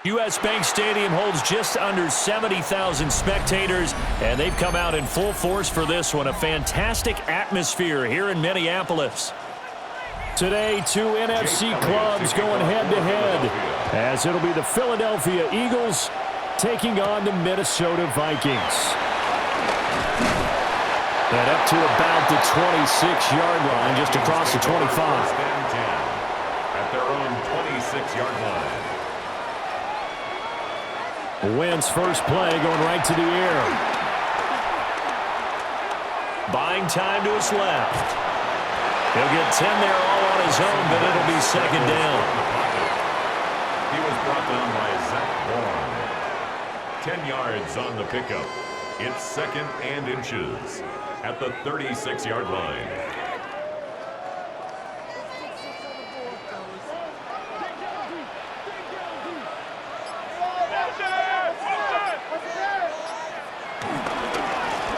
U.S. Bank Stadium holds just under 70,000 spectators, and they've come out in full force for this one. A fantastic atmosphere here in Minneapolis. Today, two NFC clubs going head-to-head, as it'll be the Philadelphia Eagles taking on the Minnesota Vikings. And up to about the 26-yard line, just across the 25. At their own 26-yard line. Wentz first play going right to the air. Buying time to his left. He'll get 10 there all on his own, but it'll be second down. He was brought down by Zach Bourne. 10 yards on the pickup. It's second and inches at the 36-yard line.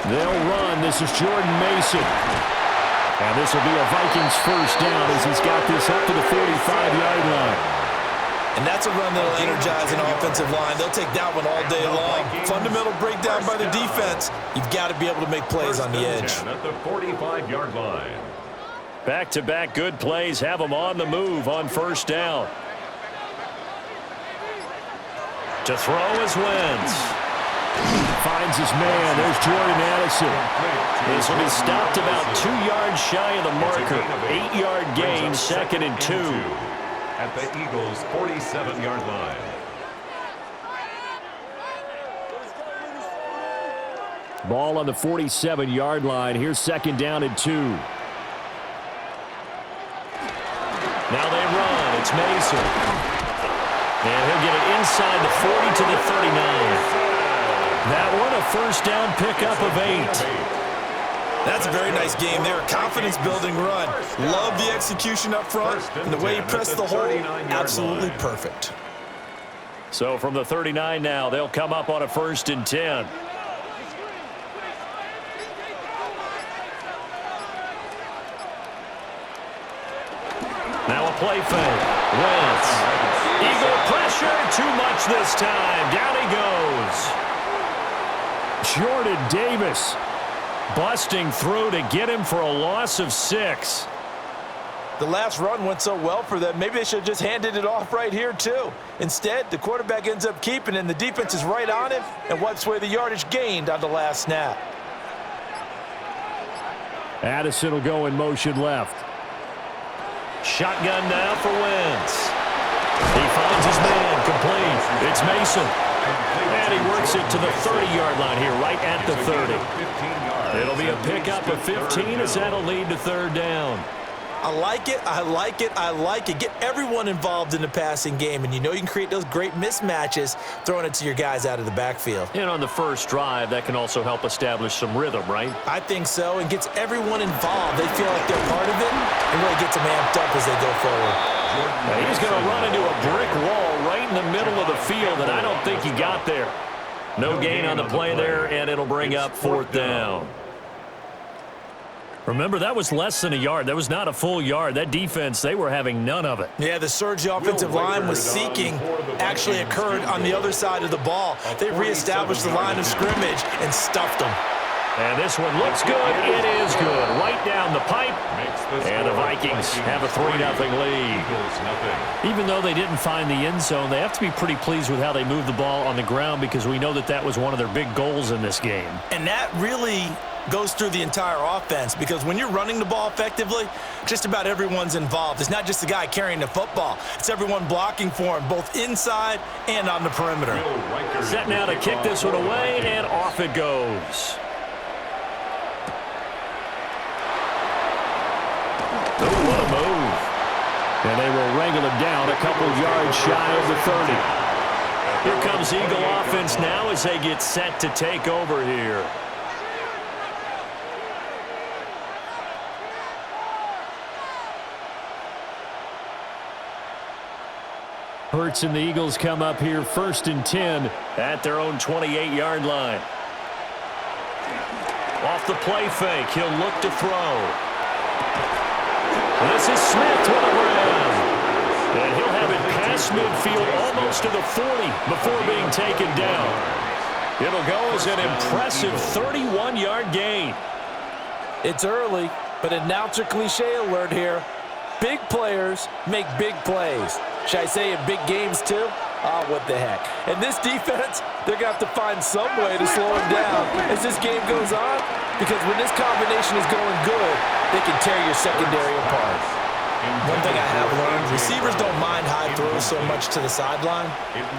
They'll run. This is Jordan Mason. And this will be a Vikings first down as he's got this up to the 45-yard line. And that's a run that will energize an offensive line. They'll take that one all day long. Fundamental breakdown by the defense. You've got to be able to make plays on the edge. At the 45-yard line. Back-to-back good plays have them on the move on first down. To throw is Wentz. Finds his man. There's Jordan Addison. This will be stopped about 2 yards shy of the marker. 8-yard gain, second and 2. At the Eagles' 47-yard line. Ball on the 47-yard line. Here's second down and 2. Now they run. It's Mason. And he'll get it inside the 40 to the 39. That one a first down pickup of 8. That's a very nice game there. Confidence-building run. Love the execution up front. And the way he pressed the hole, absolutely perfect. So from the 39 now, they'll come up on a first and 10. Now a play fake. Wentz. Eagle pressure. Too much this time. Down he goes. Jordan Davis busting through to get him for a loss of 6. The last run went so well for them. Maybe they should have just handed it off right here, too. Instead, the quarterback ends up keeping it, and the defense is right on him and wipes away the yardage gained on the last snap. Addison will go in motion left. Shotgun now for Wentz. He finds his man complete. It's Mason. And he works it to the 30-yard line here, right at the 30. It'll be a pickup of 15 as that'll lead to third down. I like it, I like it, I like it. Get everyone involved in the passing game, and you know you can create those great mismatches throwing it to your guys out of the backfield. And on the first drive, that can also help establish some rhythm, right? I think so, and gets everyone involved. They feel like they're part of it and really gets them amped up as they go forward. Now he's going to run into a brick wall right in the middle of the field, and I don't think he got there. No gain on the play there, and it'll bring up fourth down. Remember, that was less than a yard. That was not a full yard. That defense, they were having none of it. Yeah, the surge the offensive line was seeking actually occurred on the other side of the ball. They reestablished the line of scrimmage and stuffed them. And this one looks good. It is good. Right down the pipe. And the Vikings have a 3-0 lead. Even though they didn't find the end zone, they have to be pretty pleased with how they moved the ball on the ground because we know that that was one of their big goals in this game. And that really goes through the entire offense because when you're running the ball effectively, just about everyone's involved. It's not just the guy carrying the football. It's everyone blocking for him, both inside and on the perimeter. Set now to kick this one away, and off it goes. Oh, what a move. And they will wrangle him down a couple yards shy of the 30. Here comes Eagle offense now as they get set to take over here. Hurts and the Eagles come up here first and 10 at their own 28-yard line. Off the play fake, he'll look to throw. This is Smith with a grab. And he'll have it past midfield, almost to the 40 before being taken down. It'll go as an impressive 31-yard gain. It's early, but announcer cliche alert here. Big players make big plays. Should I say in big games too? Oh, what the heck. And this defense, they're going to have to find some way to slow him down as this game goes on, because when this combination is going good, they can tear your secondary apart. One thing I have learned, receivers don't mind high throws so much to the sideline,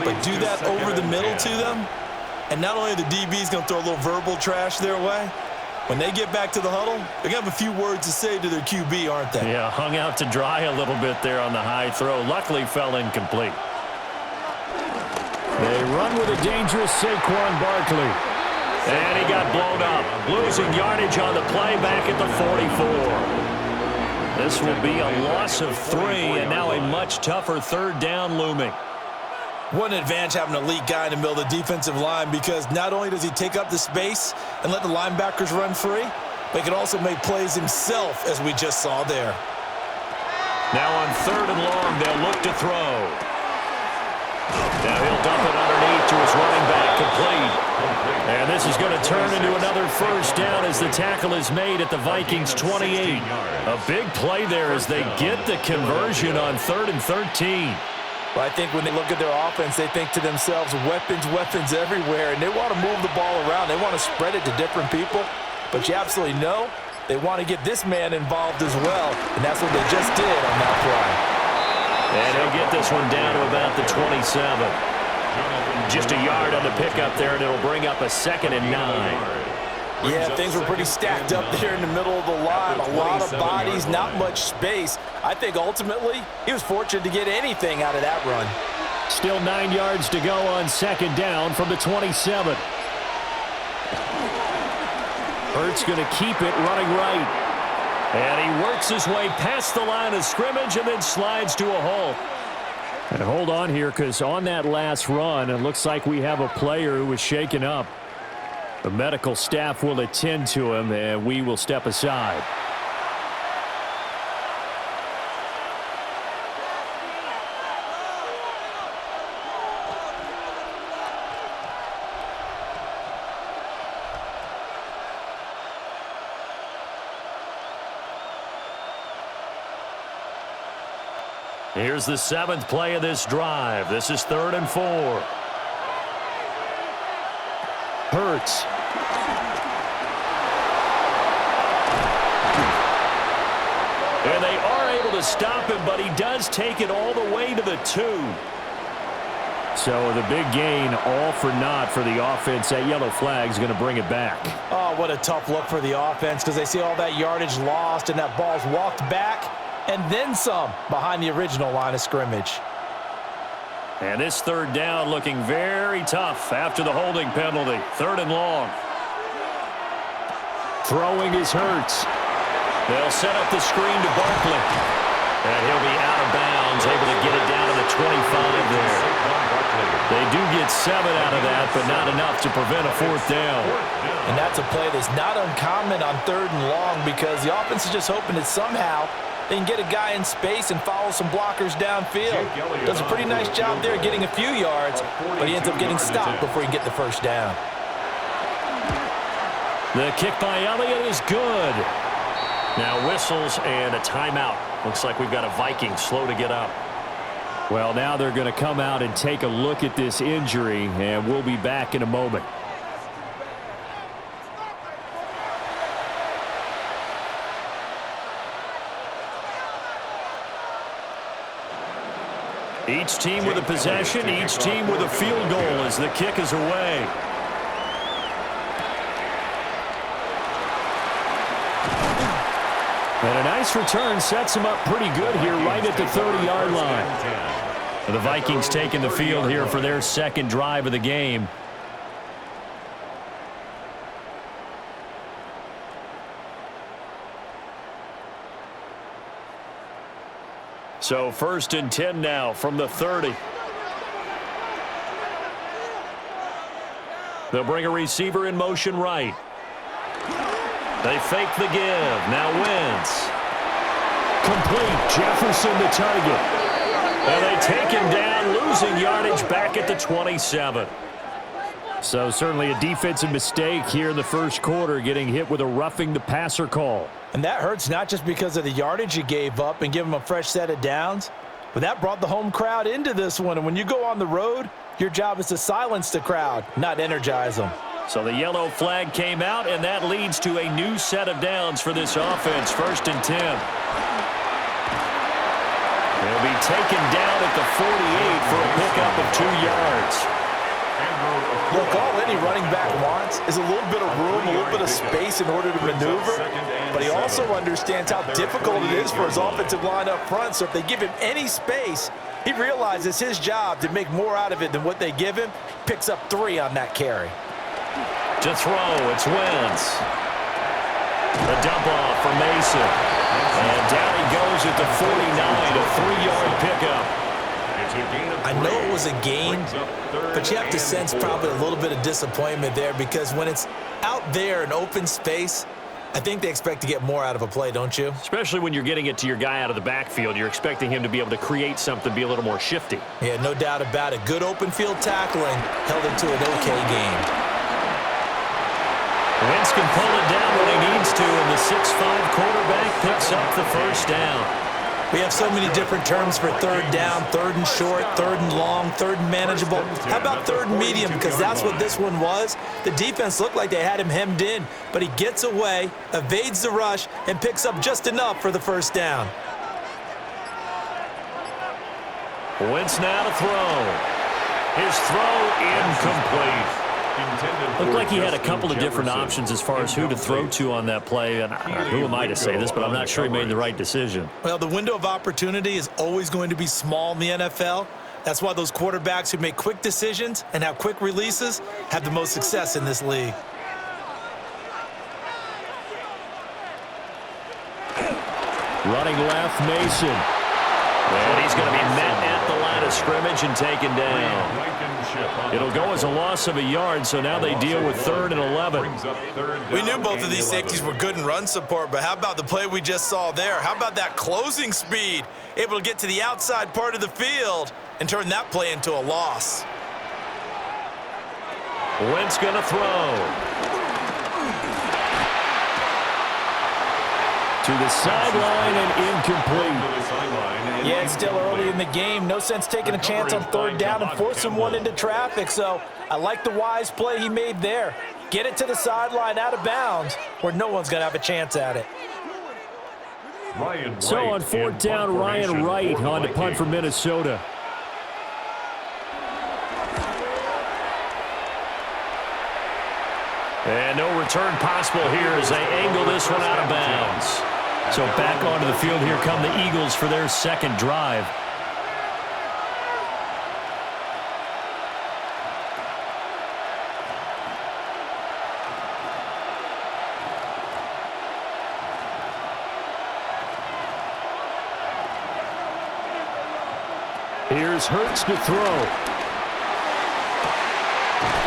but do that over the middle to them, and not only are the DBs going to throw a little verbal trash their way, when they get back to the huddle, they're going to have a few words to say to their QB, aren't they? Yeah, hung out to dry a little bit there on the high throw. Luckily fell incomplete. They run with a dangerous Saquon Barkley. And he got blown up. Losing yardage on the play back at the 44. This will be a loss of 3, and now a much tougher third down looming. What an advantage having an elite guy in the middle of the defensive line, because not only does he take up the space and let the linebackers run free, but he can also make plays himself, as we just saw there. Now on 3rd and long, they'll look to throw. Now he'll dump it underneath to his running back, complete. And this is going to turn into another first down as the tackle is made at the Vikings 28. A big play there as they get the conversion on 3rd and 13. But I think when they look at their offense, they think to themselves, weapons, weapons everywhere, and they want to move the ball around. They want to spread it to different people. But you absolutely know they want to get this man involved as well, and that's what they just did on that play. And he'll get this one down to about the 27. Just a yard on the pickup there, and it'll bring up a 2nd and 9. Yeah, things were pretty stacked up there in the middle of the line. A lot of bodies, not much space. I think ultimately he was fortunate to get anything out of that run. Still 9 yards to go on 2nd down from the 27. Hurts going to keep it running right. And he works his way past the line of scrimmage and then slides to a halt. And hold on here, because on that last run, it looks like we have a player who was shaken up. The medical staff will attend to him, and we will step aside. Here's the 7th play of this drive. This is 3rd and 4. Hurts. And they are able to stop him, but he does take it all the way to the 2. So the big gain, all for naught for the offense. That yellow flag is going to bring it back. Oh, what a tough look for the offense, because they see all that yardage lost and that ball's walked back and then some behind the original line of scrimmage. And this 3rd down looking very tough after the holding penalty. 3rd and long. Throwing is Hurts. They'll set up the screen to Barkley. And he'll be out of bounds, able to get it down to the 25 there. They do get 7 out of that, but not enough to prevent a 4th down. And that's a play that's not uncommon on 3rd and long, because the offense is just hoping that somehow they can get a guy in space and follow some blockers downfield. Does a pretty nice job there getting a few yards, but he ends up getting stopped before he can get the first down. The kick by Elliott is good. Now whistles and a timeout. Looks like we've got a Viking slow to get up. Well, now they're going to come out and take a look at this injury, and we'll be back in a moment. Each team with a possession, each team with a field goal as the kick is away. And a nice return sets him up pretty good here right at the 30-yard line. The Vikings taking the field here for their 2nd drive of the game. So 1st and 10 now from the 30. They'll bring a receiver in motion right. They fake the give. Now Wentz. Complete. Jefferson the target. And they take him down, losing yardage back at the 27. So certainly a defensive mistake here in the first quarter, getting hit with a roughing the passer call. And that hurts not just because of the yardage you gave up and give them a fresh set of downs, but that brought the home crowd into this one. And when you go on the road, your job is to silence the crowd, not energize them. So the yellow flag came out, and that leads to a new set of downs for this offense. 1st and 10. They'll be taken down at the 48 for a pickup of 2 yards. Look, all any running back wants is a little bit of room, a little bit of space in order to maneuver, but he also understands how difficult it is for his offensive line up front, so if they give him any space, he realizes his job to make more out of it than what they give him, picks up 3 on that carry. To throw, it's Wentz. The dump off for Mason. And down he goes at the 49, a 3-yard pickup. I know it was a gain, but you have to sense probably a little bit of disappointment there because when it's out there in open space, I think they expect to get more out of a play, don't you? Especially when you're getting it to your guy out of the backfield. You're expecting him to be able to create something, be a little more shifty. Yeah, no doubt about it. Good open field tackling held it to an okay game. Wentz can pull it down when he needs to, and the 6'5" quarterback picks up the first down. We have so many different terms for 3rd down, 3rd and short, 3rd and long, 3rd and manageable. How about 3rd and medium? Because that's what this one was. The defense looked like they had him hemmed in, but he gets away, evades the rush, and picks up just enough for the first down. Wentz now to throw. His throw incomplete. Looked like he had a couple of different options as far as who to throw to on that play. And who am I to say this, but I'm not sure he made the right decision. Well, the window of opportunity is always going to be small in the NFL. That's why those quarterbacks who make quick decisions and have quick releases have the most success in this league. Running left, Mason. And he's going to be met at the line of scrimmage and taken down. It'll go as a loss of a yard, so now they deal with 3rd and 11. We knew both of these safeties were good in run support, but how about the play we just saw there? How about that closing speed? Able to get to the outside part of the field and turn that play into a loss. Wentz going to throw. To the sideline and incomplete. Yeah, it's still early in the game. No sense taking a chance on 3rd down and forcing one into traffic. So I like the wise play he made there. Get it to the sideline out of bounds where no one's going to have a chance at it. So on 4th down, Ryan Wright on to punt for Minnesota. And no return possible here as they angle this one out of bounds. So back onto the field, here come the Eagles for their 2nd drive. Here's Hurts to throw.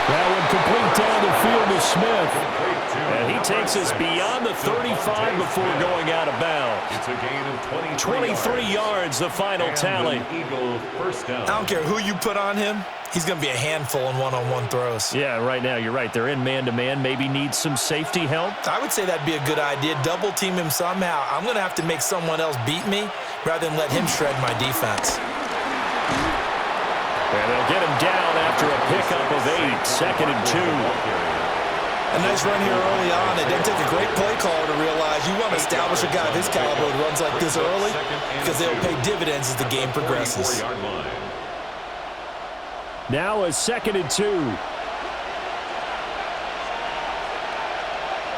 That one complete down the field to Smith. And he takes us beyond the 35 before going out of bounds. It's a gain of 23 yards, the final tally. I don't care who you put on him. He's going to be a handful in one-on-one throws. Yeah, right now, you're right. They're in man-to-man. Maybe needs some safety help. I would say that'd be a good idea. Double team him somehow. I'm going to have to make someone else beat me rather than let him shred my defense. And they'll get him down after a pickup of 8, 2nd and 2. A nice run here early on. It doesn't take a great play caller to realize you want to establish a guy of his caliber who runs like this early because they'll pay dividends as the game progresses. Now a 2nd and 2.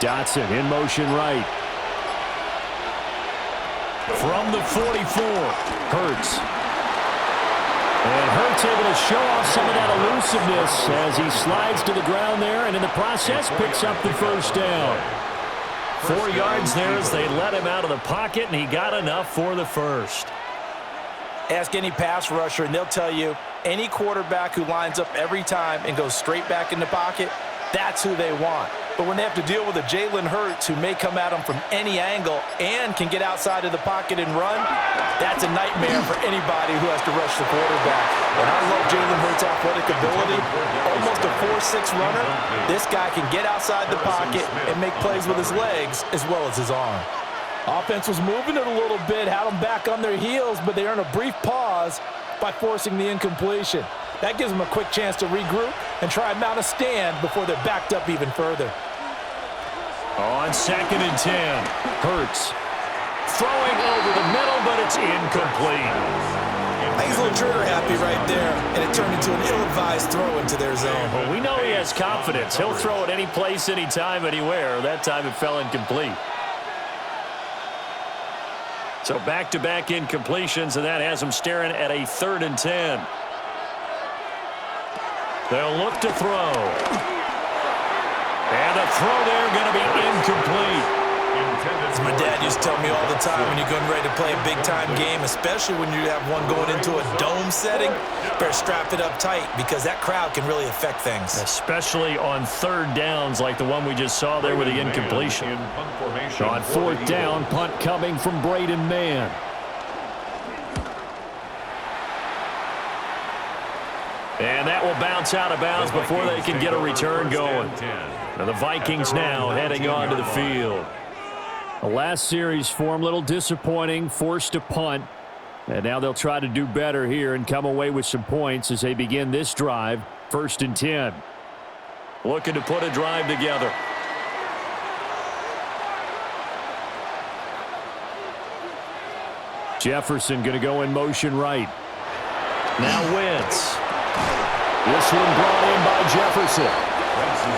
Dotson in motion right. From the 44, Hurts. And Hurts able to show off some of that elusiveness as he slides to the ground there and in the process picks up the first down. 4 yards there as they let him out of the pocket, and he got enough for the first. Ask any pass rusher, and they'll tell you any quarterback who lines up every time and goes straight back in the pocket, that's who they want. But when they have to deal with a Jalen Hurts who may come at them from any angle and can get outside of the pocket and run, that's a nightmare for anybody who has to rush the quarterback. And I love Jalen Hurts' athletic ability. Almost a 4.6 runner. This guy can get outside the pocket and make plays with his legs as well as his arm. Offense was moving it a little bit, had them back on their heels, but they earned a brief pause by forcing the incompletion. That gives them a quick chance to regroup and try and mount a stand before they're backed up even further. On 2nd and 10, Hurts throwing over the middle, but it's incomplete. I think he's a little trigger happy right there, and it turned into an ill-advised throw into their zone. Well, we know he has confidence. He'll throw it any place, anytime, anywhere. That time it fell incomplete. So back-to-back incompletions, and that has him staring at a 3rd and 10. They'll look to throw. And the throw there going to be incomplete. As my dad used to tell me all the time, when you're getting ready to play a big-time game, especially when you have one going into a dome setting, better strap it up tight because that crowd can really affect things. Especially on 3rd downs like the one we just saw there with the incompletion. On 4th down, punt coming from Braden Mann. And that will bounce out of bounds before they can get a return going. And the Vikings now heading onto the field. The last series form, a little disappointing, forced to punt. And now they'll try to do better here and come away with some points as they begin this drive, 1st and 10. Looking to put a drive together. Jefferson going to go in motion right. Now Wentz. This one brought in by Jefferson.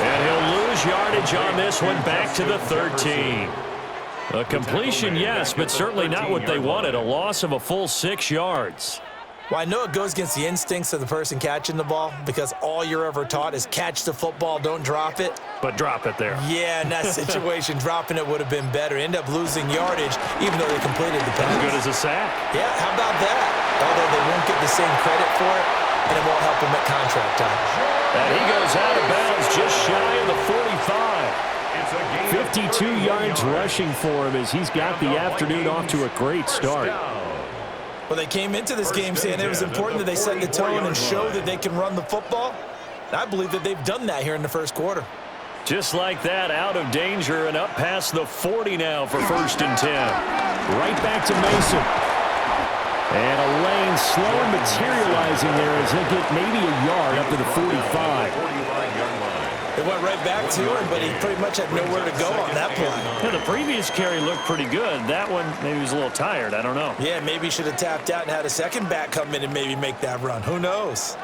And he'll lose yardage on this one back to the 13. A completion, yes, but certainly not what they wanted. A loss of a full 6 yards. Well, I know it goes against the instincts of the person catching the ball because all you're ever taught is catch the football, don't drop it. But drop it there. Yeah, in that situation, dropping it would have been better. End up losing yardage even though they completed the pass. As good as a sack. Yeah, how about that? Although they won't get the same credit for it, and it won't help him at contract time. And he goes out of bounds just shy of the 45. 52 yards rushing for him as he's got the afternoon off to a great start. Well, they came into this game saying it was important that they set the tone and show that they can run the football. And I believe that they've done that here in the first quarter. Just like that, out of danger and up past the 40 now for 1st and 10. Right back to Mason. And a lane slow materializing there as they get maybe a yard up to the 45. They went right back to him, but he pretty much had nowhere to go on that play. Yeah, the previous carry looked pretty good. That one, maybe he was a little tired. I don't know. Yeah, maybe he should have tapped out and had a second back come in and maybe make that run. Who knows?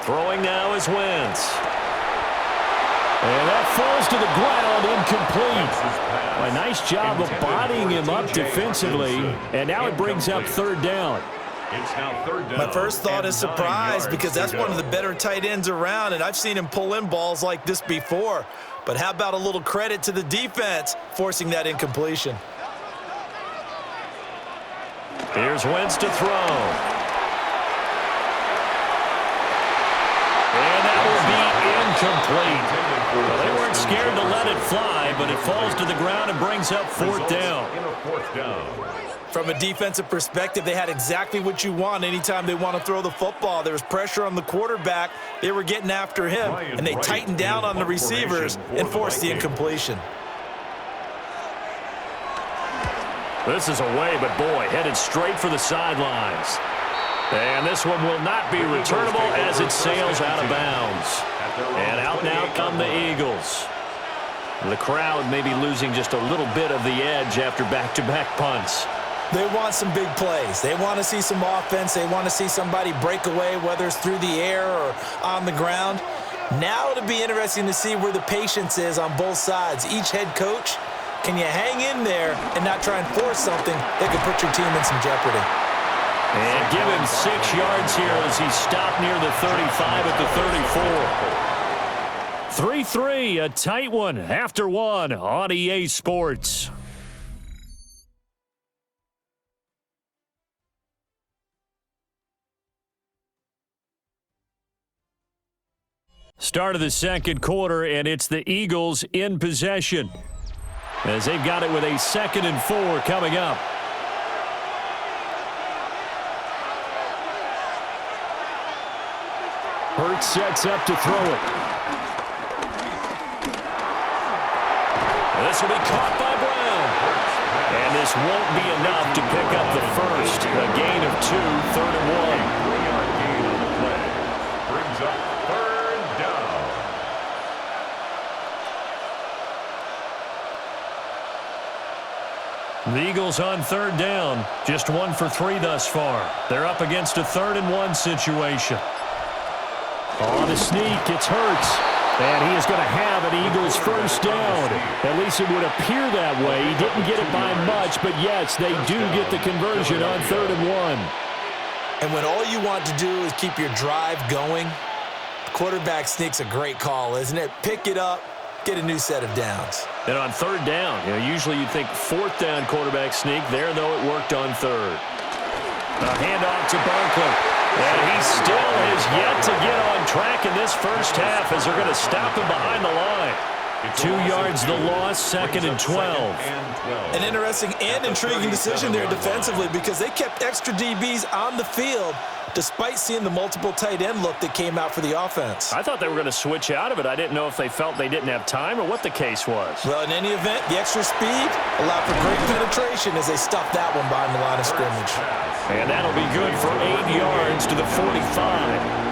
Throwing now is Wentz. And that falls to the ground, incomplete. A nice job of bodying him up defensively. And now it brings up 3rd down. It's now 3rd down. My first thought is surprise because that's one of the better tight ends around, and I've seen him pull in balls like this before. But how about a little credit to the defense forcing that incompletion? Here's Wentz to throw. And that will be incomplete. Well, they weren't scared to let it fly, but it falls to the ground and brings up 4th down. From a defensive perspective, they had exactly what you want anytime they want to throw the football. There was pressure on the quarterback. They were getting after him, and they tightened down on the receivers and forced the incompletion. This is away, but boy, headed straight for the sidelines. And this one will not be returnable as it sails out of bounds. And out now come the Eagles. The crowd may be losing just a little bit of the edge after back-to-back punts. They want some big plays. They want to see some offense. They want to see somebody break away, whether it's through the air or on the ground. Now it'll be interesting to see where the patience is on both sides. Each head coach, can you hang in there and not try and force something that could put your team in some jeopardy? And give him 6 yards here as he stopped near the 35 at the 34. 3-3, a tight one after one on EA Sports. Start of the second quarter, and it's the Eagles in possession as they've got it with a 2nd and 4 coming up. Hurts sets up to throw it. This will be caught by Brown. And this won't be enough to pick up the first. A gain of 2, 3rd and 1. 3-yard gain on the play. Brings up 3rd down. The Eagles on 3rd down. Just 1 for 3 thus far. They're up against a 3rd and 1 situation. On the sneak, it's Hurts. And he is going to have an Eagles first down. At least it would appear that way. He didn't get it by much, but yes, they do get the conversion on 3rd and 1. And when all you want to do is keep your drive going, the quarterback sneak's a great call, isn't it? Pick it up, get a new set of downs. And on 3rd down, usually you'd think 4th down quarterback sneak. There, though, it worked on 3rd. A handoff to Barkley. And he still has yet to get on track in this first half as they're going to stop him behind the line. 2 yards the loss, 2nd and 12. An interesting and intriguing decision there defensively because they kept extra DBs on the field despite seeing the multiple tight end look that came out for the offense. I thought they were going to switch out of it. I didn't know if they felt they didn't have time or what the case was. Well, in any event, the extra speed allowed for great penetration as they stuffed that one behind the line of scrimmage. And that'll be good for 8 yards to the 45.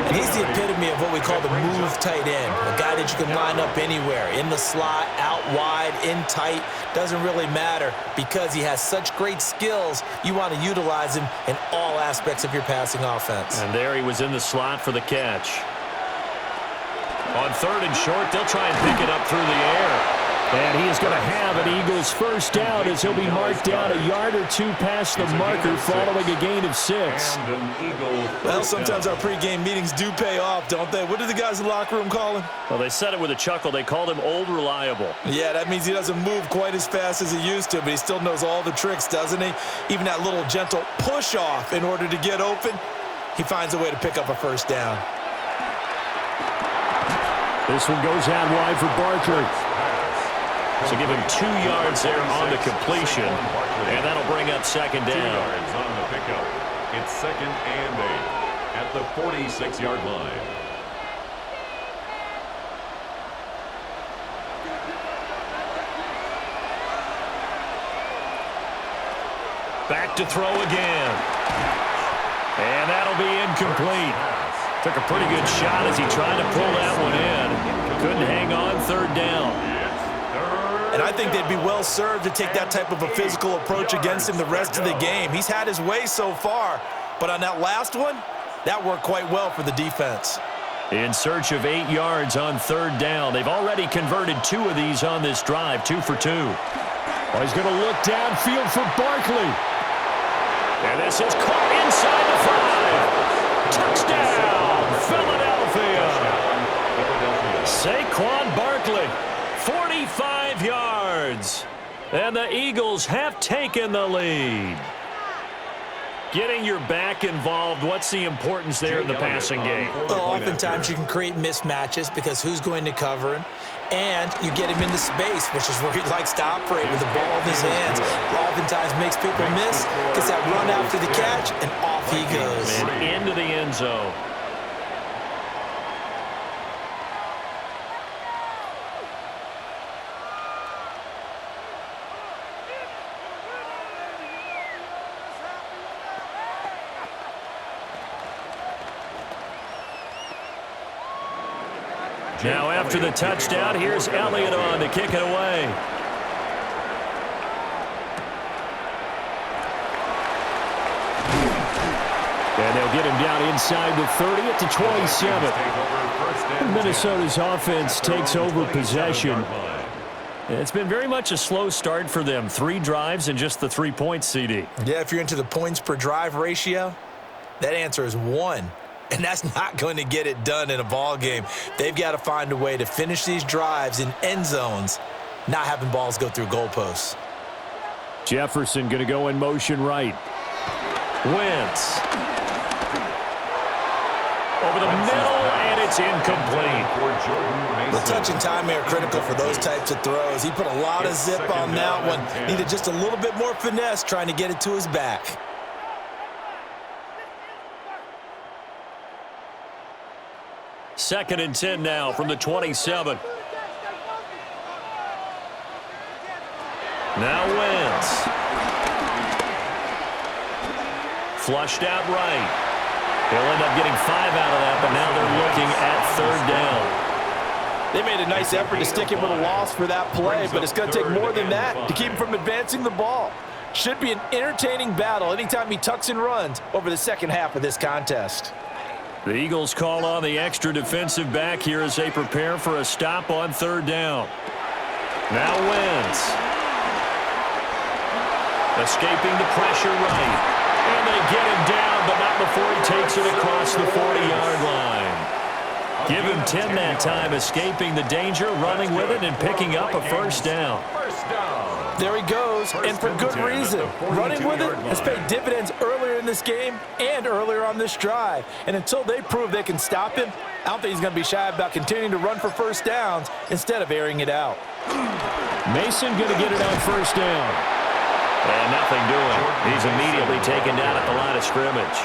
And he's the epitome of what we call the move tight end, a guy that you can line up anywhere, in the slot, out wide, in tight, doesn't really matter because he has such great skills. You want to utilize him in all aspects of your passing offense. And there he was in the slot for the catch. On 3rd and short, they'll try and pick it up through the air. And he is going to have an Eagles first down as he'll be marked down a yard or 2 past the marker following a gain of 6. Well, sometimes our pregame meetings do pay off, don't they? What do the guys in the locker room call him? Well, they said it with a chuckle. They called him Old Reliable. Yeah, that means he doesn't move quite as fast as he used to, but he still knows all the tricks, doesn't he? Even that little gentle push-off in order to get open, he finds a way to pick up a first down. This one goes out wide for Barkley. So give him 2 yards there on the completion, and that'll bring up 2nd down. 2 yards on the pickup. It's 2nd and 8 at the 46-yard line. Back to throw again. And that'll be incomplete. Took a pretty good shot as he tried to pull that one in. Couldn't hang on 3rd down. And I think they'd be well served to take that type of a physical approach against him the rest of the game. He's had his way so far, but on that last one, that worked quite well for the defense. In search of 8 yards on 3rd down. They've already converted 2 of these on this drive, 2 for 2. Oh, he's going to look downfield for Barkley. And this is caught inside the 5. Touchdown, Philadelphia. Saquon Barkley, 45 yards. And the Eagles have taken the lead. Getting your back involved, what's the importance there in the passing game? Well, oftentimes you can create mismatches because who's going to cover him? And you get him into space, which is where he likes to operate with the ball in his hands. Oftentimes makes people miss, gets that run after the catch, and off he goes. And into the end zone. Now after the touchdown, here's Elliott on to kick it away. And they'll get him down inside the 30 at the 27. Minnesota's offense takes over possession. It's been very much a slow start for them. 3 drives and just the 3 points, CD. Yeah, if you're into the points per drive ratio, that answer is 1. And that's not going to get it done in a ball game. They've got to find a way to finish these drives in end zones, not having balls go through goalposts. Jefferson going to go in motion right. Wentz. Over the middle, and it's incomplete. The touch and timing are critical for those types of throws. He put a lot of zip on that one. Needed just a little bit more finesse trying to get it to his back. Second and 10 now from the 27. Now Wentz. Flushed out right. He'll end up getting 5 out of that, but now they're looking at third down. They made a nice effort to stick him with a loss for that play, but it's going to take more than that to keep him from advancing the ball. Should be an entertaining battle anytime he tucks and runs over the second half of this contest. The Eagles call on the extra defensive back here as they prepare for a stop on third down. Now Wentz. Escaping the pressure right. And they get him down, but not before he takes it across the 40-yard line. Give him 10 that time, escaping the danger, running with it, and picking up a first down. There he goes, and for good reason. Running with it has paid dividends earlier in this game and earlier on this drive. And until they prove they can stop him, I don't think he's going to be shy about continuing to run for first downs instead of airing it out. Mason going to get it on first down. And nothing doing. He's immediately taken down at the line of scrimmage.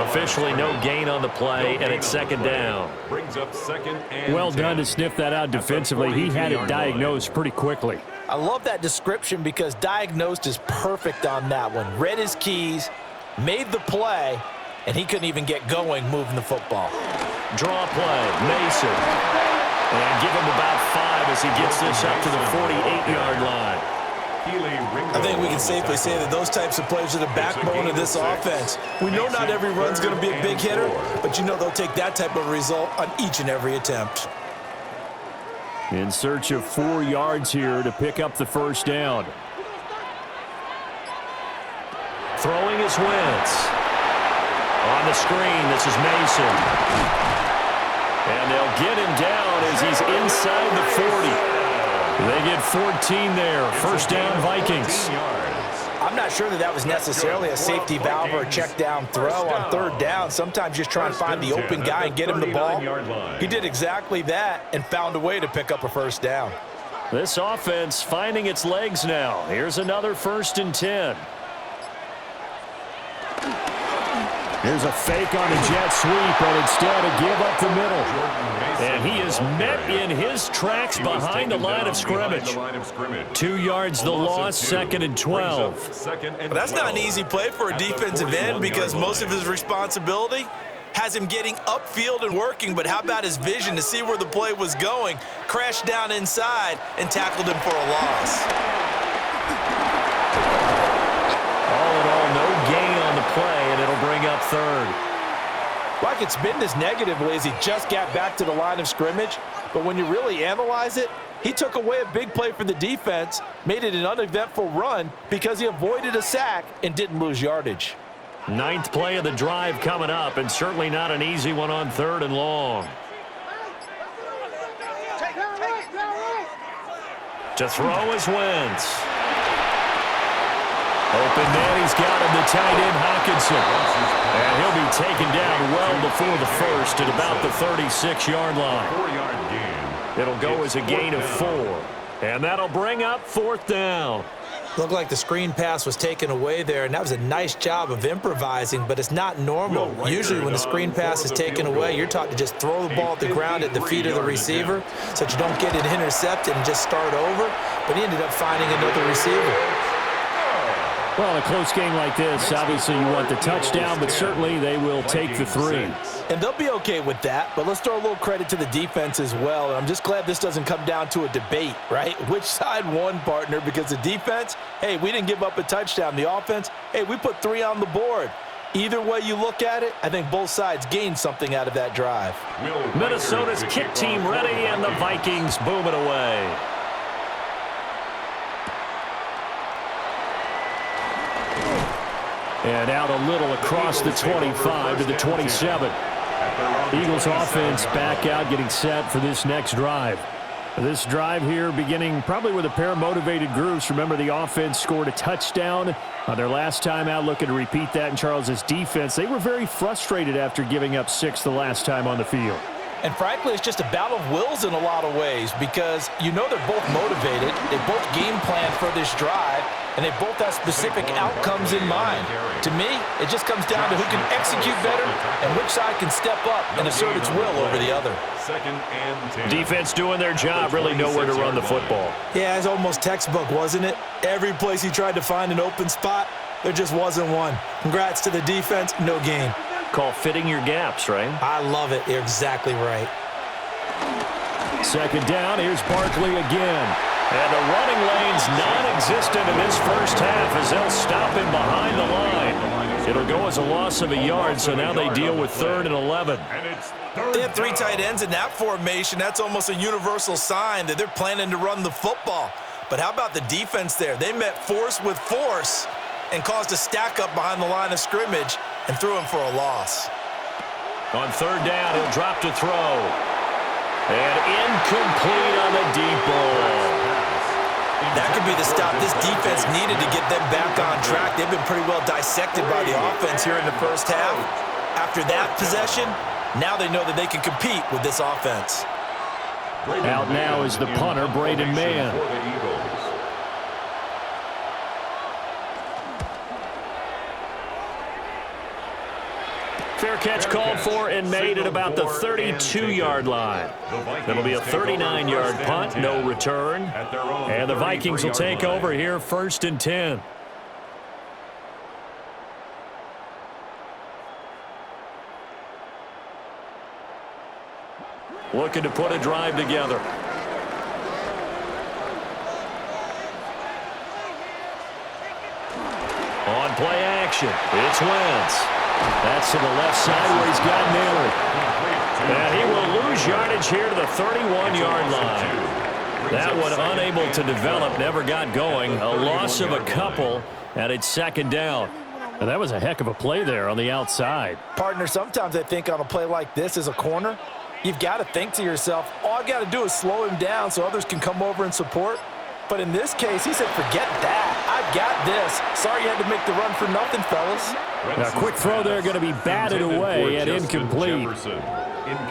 Officially no gain on the play, and it's second down. Well done to sniff that out defensively. He had it diagnosed pretty quickly. I love that description because diagnosed is perfect on that one. Read his keys, made the play, and he couldn't even get going moving the football. Draw play, Mason. And give him about 5 as he gets this up to the 48-yard line. I think we can safely say that those types of plays are the backbone of this offense. We know not every run's going to be a big hitter, but you know they'll take that type of result on each and every attempt. In search of 4 yards here to pick up the first down. Throwing is Wentz. On the screen, this is Mason. And they'll get him down as he's inside the 40. They get 14 there. First down, Vikings. I'm not sure that was necessarily a safety valve or a check down throw on third down. Sometimes just try and find the open guy and get him the ball. He did exactly that and found a way to pick up a first down. This offense finding its legs now. Here's another first and 10. Here's a fake on a jet sweep, and instead a give up the middle. And he is met in his tracks behind the line of scrimmage. 2 yards the loss, second and 12. But that's not an easy play for a defensive end because most of his responsibility has him getting upfield and working, but how about his vision to see where the play was going, crashed down inside, and tackled him for a loss. All in all, no gain on the play, and it'll bring up third. Well, I could spin this negatively as he just got back to the line of scrimmage, but when you really analyze it, he took away a big play for the defense, made it an uneventful run because he avoided a sack and didn't lose yardage. 9th play of the drive coming up, and certainly not an easy one on third and long. To throw is Wentz. Open man, he's got him, the tight end, Hawkinson. And he'll be taken down well before the first at about the 36-yard line. It'll go as a gain of 4. And that'll bring up fourth down. Looked like the screen pass was taken away there, and that was a nice job of improvising, but it's not normal. Usually when the screen pass is taken away, you're taught to just throw the ball at the ground at the feet of the receiver so that you don't get it intercepted and just start over, but he ended up finding another receiver. Well, in a close game like this, obviously you want the touchdown, but certainly they will take the 3. And they'll be okay with that, but let's throw a little credit to the defense as well. And I'm just glad this doesn't come down to a debate, right? Which side won, partner? Because the defense, hey, we didn't give up a touchdown. The offense, hey, we put 3 on the board. Either way you look at it, I think both sides gained something out of that drive. Minnesota's kick team ready, and the Vikings boom it away. And out a little across the 25 to the 27. Eagles offense back out, getting set for this next drive. This drive here beginning probably with a pair of motivated groups. Remember, the offense scored a touchdown on their last time out, looking to repeat that in Charles's defense. They were very frustrated after giving up 6 the last time on the field. And frankly, it's just a battle of wills in a lot of ways because you know they're both motivated. They both game plan for this drive, and they both have specific outcomes in mind. To me, it just comes down to who can execute better and which side can step up and assert its will over the other. Second and 10. Defense doing their job, really nowhere to run the football. Yeah, it's almost textbook, wasn't it? Every place he tried to find an open spot, there just wasn't one. Congrats to the defense, no gain. Call fitting your gaps, right? I love it. You're exactly right. Second down, here's Barkley again. And the running lane's non-existent in this first half as they'll stop him behind the line. It'll go as a loss of a yard, so now they deal with 3rd and 11. They have 3 tight ends in that formation. That's almost a universal sign that they're planning to run the football. But how about the defense there? They met force with force and caused a stack up behind the line of scrimmage and threw him for a loss. On 3rd down, he'll drop to throw. And incomplete on the deep ball. That could be the stop this defense needed to get them back on track. They've been pretty well dissected by the offense here in the first half. After that possession, now they know that they can compete with this offense. Out now is the punter, Braden Mann. Fair catch called for and made at about the 32-yard line. That'll be a 39-yard punt, no return. And the Vikings will take over here 1st and 10. Looking to put a drive together. On play action, it's Wentz. That's to the left side where he's got Miller. And he will lose yardage here to the 31-yard line. That one unable to develop, never got going. A loss of a couple, and it's 2nd down. And that was a heck of a play there on the outside. Partner, sometimes I think on a play like this as a corner, you've got to think to yourself, all I got to do is slow him down so others can come over and support. But in this case, he said, forget that. I've got this. Sorry you had to make the run for nothing, fellas. Now, quick throw there, going to be batted away and incomplete.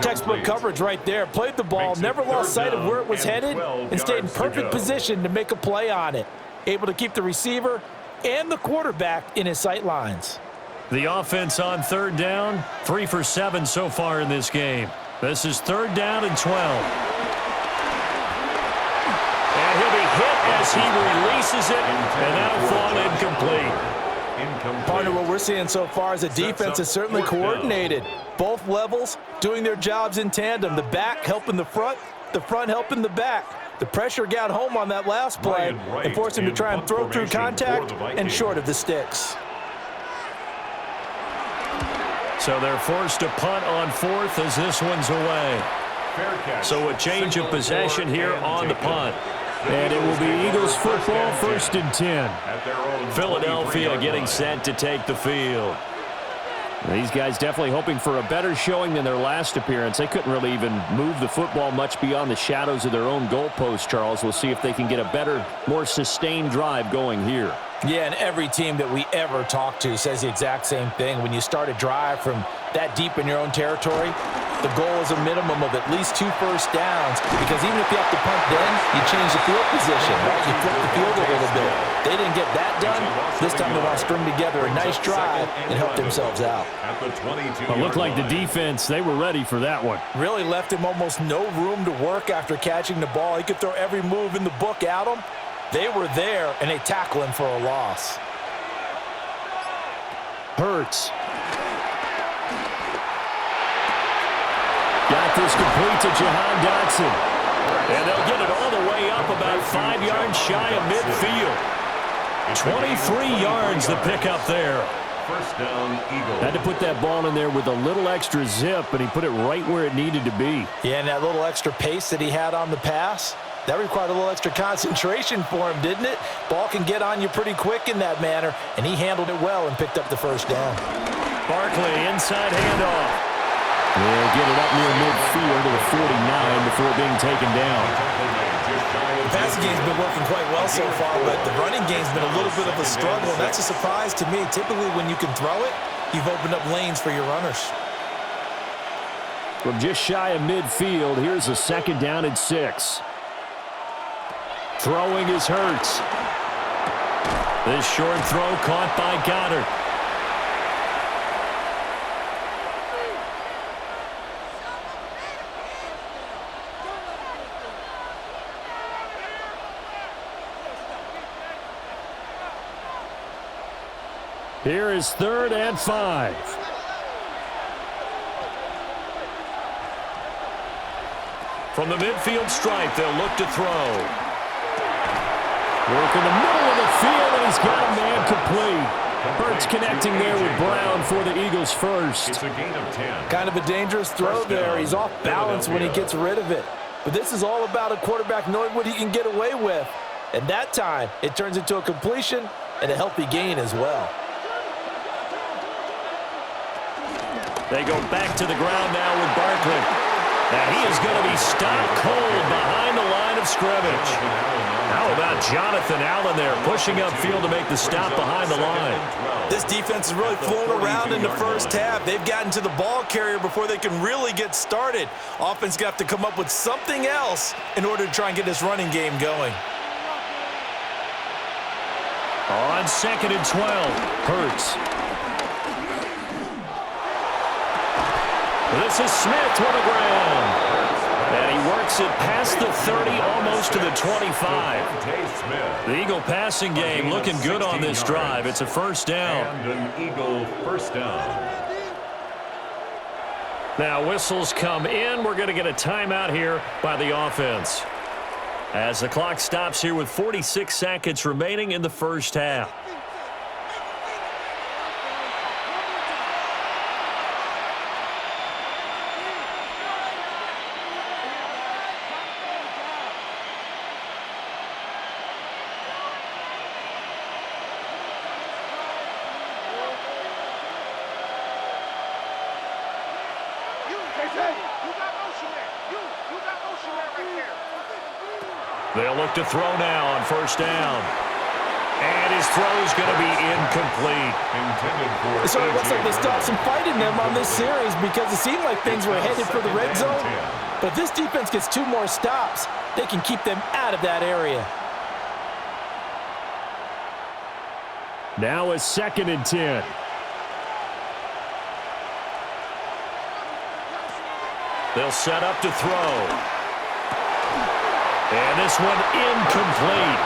Textbook coverage right there. Played the ball, never lost sight of where it was headed, and stayed in perfect position to make a play on it. Able to keep the receiver and the quarterback in his sight lines. The offense on 3rd down, 3 for 7 so far in this game. This is 3rd down and 12. And he'll be hit as he releases it, and that'll fall incomplete. Partner, what we're seeing so far is the defense is certainly coordinated. Both levels doing their jobs in tandem. The back helping the front helping the back. The pressure got home on that last play and forced him to try and throw through contact and short of the sticks. So they're forced to punt on 4th as this one's away. So a change of possession here on the punt. And it will be Eagles football, 1st and 10. Philadelphia getting set to take the field. These guys definitely hoping for a better showing than their last appearance. They couldn't really even move the football much beyond the shadows of their own goalpost, Charles. We'll see if they can get a better, more sustained drive going here. Yeah, and every team that we ever talk to says the exact same thing. When you start a drive from that deep in your own territory, the goal is a minimum of at least 2 first downs, because even if you have to punt then, you change the field position, right? You flip the field a little bit. They didn't get that done. This time they want to string together a nice drive and help themselves out. It looked like the defense, they were ready for that one. Really left him almost no room to work after catching the ball. He could throw every move in the book at him. They were there, and they tackle him for a loss. Hurts. Got this complete to Jahan Dotson. And they'll get it all the way up about 5 yards shy of midfield. 23 yards the pickup there. First down, Eagles. Had to put that ball in there with a little extra zip, but he put it right where it needed to be. Yeah, and that little extra pace that he had on the pass, that required a little extra concentration for him, didn't it? Ball can get on you pretty quick in that manner, and he handled it well and picked up the first down. Barkley, inside handoff. They'll get it up near midfield to the 49 before being taken down. The passing game's been working quite well so far, but the running game's been a little bit of a struggle. And that's a surprise to me. Typically, when you can throw it, you've opened up lanes for your runners. From just shy of midfield, here's a 2nd down and 6. Throwing is Hurts. This short throw caught by Goddard. Here is 3rd and 5. From the midfield stripe, they'll look to throw. Work in the middle of the field, and he's got a man complete. Hurts connecting there with Brown for the Eagles first. It's a gain of 10. Kind of a dangerous throw there. He's off balance when he gets rid of it. But this is all about a quarterback knowing what he can get away with. And that time, it turns into a completion and a healthy gain as well. They go back to the ground now with Barkley. Now he is going to be stopped cold behind the line of scrimmage. How about Jonathan Allen there pushing upfield to make the stop behind the line? This defense has really flown around in the first half. They've gotten to the ball carrier before they can really get started. Offense got to come up with something else in order to try and get this running game going. On 2nd and 12, Hurts. This is Smith to the ground. And he works it past the 30, almost to the 25. The Eagle passing game looking good on this drive. It's a 1st down. And an Eagle 1st down. Now whistles come in. We're going to get a timeout here by the offense. As the clock stops here with 46 seconds remaining in the 1st half. They'll look to throw now on 1st down. And his throw is going to be incomplete. So it looks like they stopped some fight in them on this series because it seemed like things were headed for the red zone. But if this defense gets 2 more stops, they can keep them out of that area. Now a 2nd and 10. They'll set up to throw. And this one incomplete.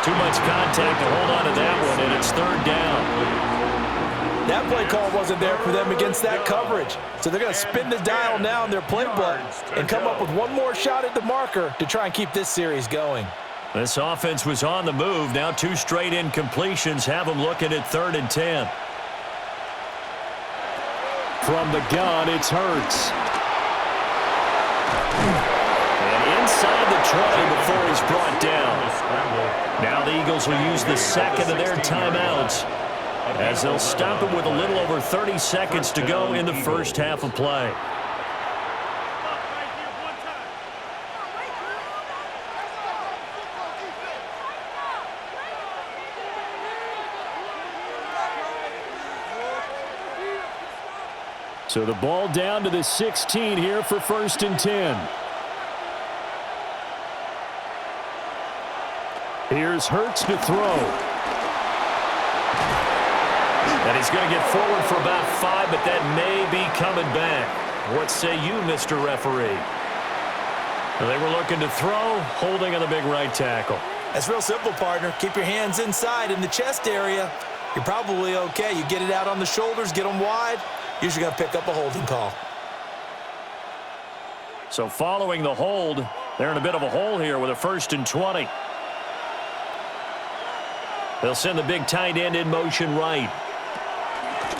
Too much contact to hold on to that one, and it's 3rd down. That play call wasn't there for them against that coverage. So they're going to spin the dial now in their playbook and come up with one more shot at the marker to try and keep this series going. This offense was on the move. Now 2 straight incompletions have them looking at 3rd and 10. From the gun, it's Hurts. And inside the 20 before he's brought down. Now the Eagles will use the 2nd of their timeouts as they'll stop it with a little over 30 seconds to go in the 1st half of play. So the ball down to the 16 here for 1st and 10. Here's Hurts to throw. And he's going to get forward for about 5, but that may be coming back. What say you, Mr. Referee? They were looking to throw, holding on the big right tackle. That's real simple, partner. Keep your hands inside in the chest area. You're probably okay. You get it out on the shoulders, get them wide. Usually going to pick up a holding call. So following the hold, they're in a bit of a hole here with a 1st and 20. They'll send the big tight end in motion right.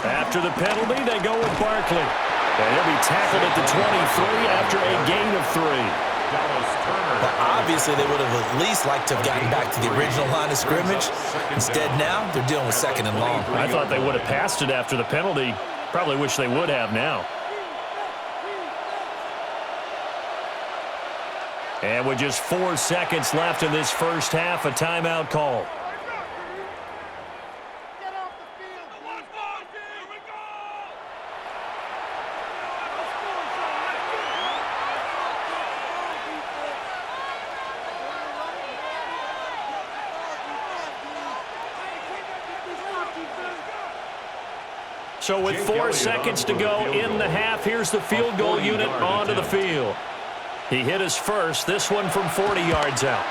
After the penalty, they go with Barkley. And he'll be tackled at the 23 after a gain of 3. Well, obviously, they would have at least liked to have gotten back to the original line of scrimmage. Instead, now, they're dealing with 2nd and long. I thought they would have passed it after the penalty. Probably wish they would have now. And with just 4 seconds left in this first half, a timeout call. So with 4 seconds to go in the half, here's the field goal unit onto the field. He hit his first, this one from 40 yards out.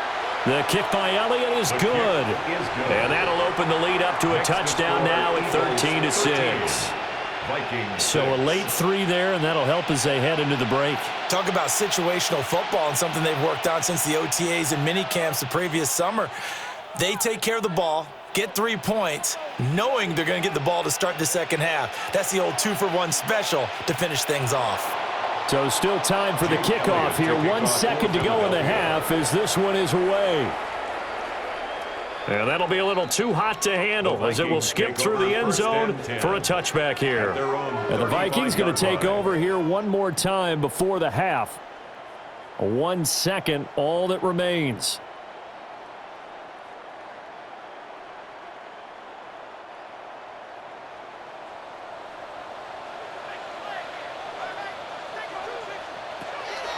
The kick by Elliott is good. And that'll open the lead up to a touchdown now at 13-6. So a late 3 there, and that'll help as they head into the break. Talk about situational football and something they've worked on since the OTAs and mini camps the previous summer. They take care of the ball, get 3 points, knowing they're going to get the ball to start the second half. That's the old 2-for-1 special to finish things off. So still time for the kickoff here. 1 second to go in the half as this one is away. And that'll be a little too hot to handle as it will skip through the end zone for a touchback here. And the Vikings going to take over here one more time before the half. 1 second, all that remains.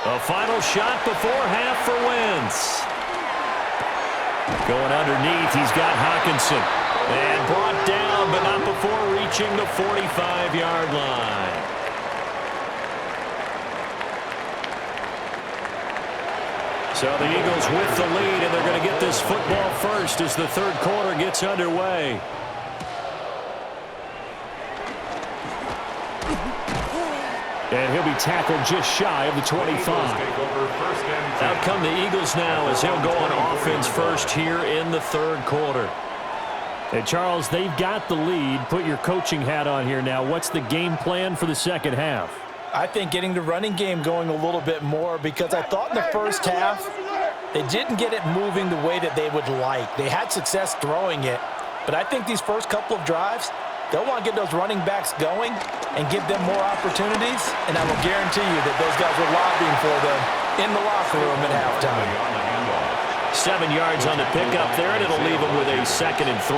A final shot before half for Wentz. Going underneath, he's got Hawkinson. And brought down, but not before reaching the 45-yard line. So the Eagles with the lead, and they're going to get this football first as the third quarter gets underway. And he'll be tackled just shy of the 25. Out come the Eagles now as he'll go on offense first here in the third quarter. And Charles, they've got the lead. Put your coaching hat on here now. What's the game plan for the second half? I think getting the running game going a little bit more, because I thought in the first half they didn't get it moving the way that they would like. They had success throwing it, but I think these first couple of drives, they'll want to get those running backs going and give them more opportunities, and I will guarantee you that those guys were lobbying for them in the locker room at halftime. 7 yards on the pickup there, and it'll leave them with a 2nd and 3.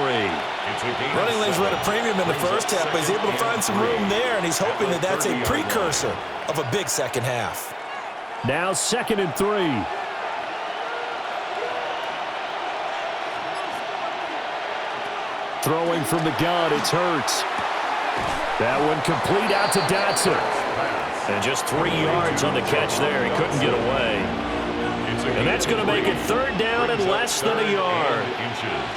Running lanes were at a premium in the first half, but he's able to find some room there, and he's hoping that that's a precursor of a big second half. Now 2nd and 3. Throwing from the gun, it's Hurts. That one complete out to Dotson. And just 3 yards on the catch there. He couldn't get away. And that's going to make it third down and less than a yard.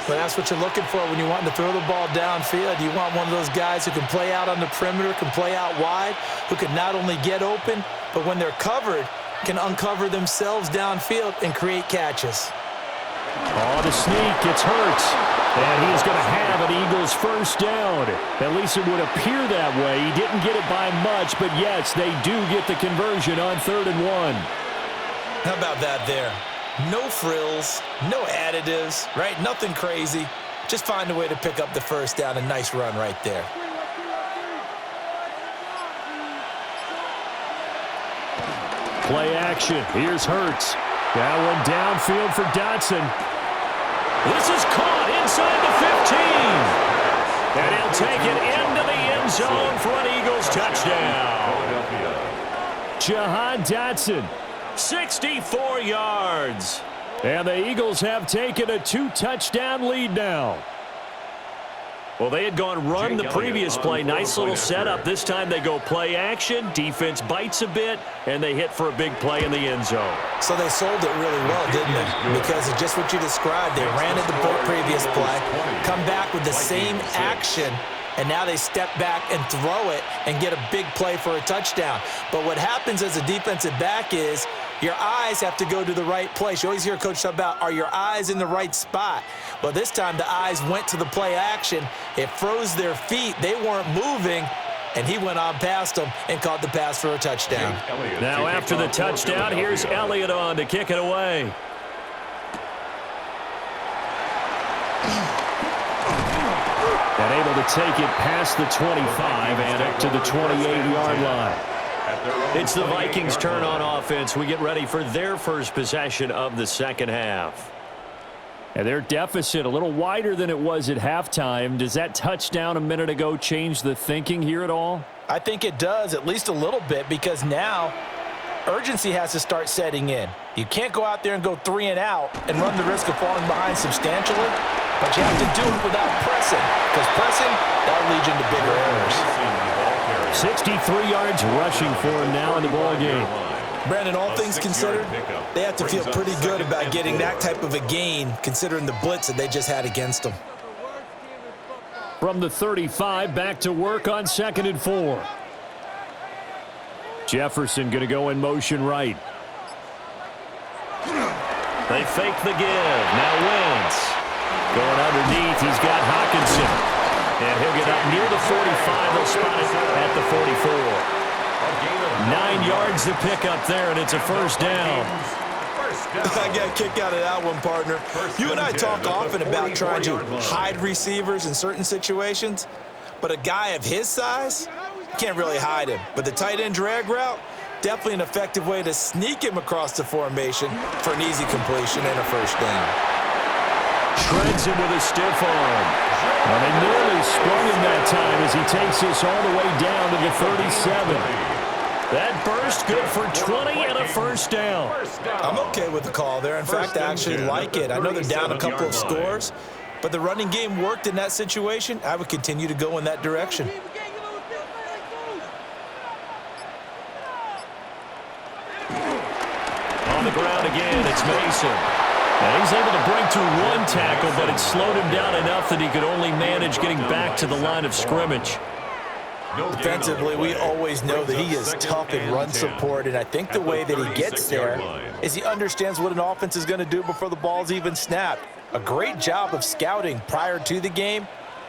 Well, that's what you're looking for when you want to throw the ball downfield. You want one of those guys who can play out on the perimeter, can play out wide, who can not only get open, but when they're covered, can uncover themselves downfield and create catches. Oh, the sneak, it's Hurts. And he's going to have an Eagles first down. At least it would appear that way. He didn't get it by much, but yes, they do get the conversion on 3rd and 1. How about that there? No frills, no additives, right? Nothing crazy. Just find a way to pick up the first down. A nice run right there. Play action. Here's Hurts. That one downfield for Dotson. This is caught inside the 15. And he'll take it into the end zone for an Eagles touchdown. Jahan Dotson, 64 yards. And the Eagles have taken a 2-touchdown lead now. Well, they had gone run the previous play. Nice little setup. This time they go play action. Defense bites a bit, and they hit for a big play in the end zone. So they sold it really well, didn't they? Because of just what you described. They ran it the previous play, come back with the same action, and now they step back and throw it and get a big play for a touchdown. But what happens as a defensive back is your eyes have to go to the right place. You always hear a coach talk about, are your eyes in the right spot? Well, this time the eyes went to the play action. It froze their feet. They weren't moving, and he went on past them and caught the pass for a touchdown. Now after the touchdown, here's Elliott on to kick it away. And able to take it past the 25 and up to the 28-yard line. It's the Vikings' turn on offense. We get ready for their first possession of the second half. And their deficit a little wider than it was at halftime. Does that touchdown a minute ago change the thinking here at all? I think it does, at least a little bit, because now urgency has to start setting in. You can't go out there and go 3 and out and run the risk of falling behind substantially, but you have to do it without pressing, because pressing, that'll lead you into bigger errors. 63 yards rushing for him now in the ball game. Brandon, all things considered, they have to feel pretty good about getting that type of a gain, considering the blitz that they just had against them. From the 35, back to work on 2nd and 4. Jefferson going to go in motion right. They fake the give. Now Wentz. Going underneath, he's got Hawkinson. And he'll get up near the 45. They'll spot it at the 44. 9 yards to pick up there, and it's a first down. I got a kick out of that one, partner. You and I talk often about trying to hide receivers in certain situations, but a guy of his size, can't really hide him. But the tight end drag route, definitely an effective way to sneak him across the formation for an easy completion and a first down. Shreds him with a stiff arm. And they nearly sprung him that time as he takes this all the way down to the 37. That burst good for 20 and a first down. I'm okay with the call there. In fact, I actually like it. I know they're down a couple of scores, but the running game worked in that situation. I would continue to go in that direction. On the ground again, it's Mason. And he's able to break through one tackle, but it slowed him down enough that he could only manage getting back to the line of scrimmage. Defensively, we always know that he is tough in run support, and I think the way that he gets there is he understands what an offense is going to do before the ball's even snapped. A great job of scouting prior to the game,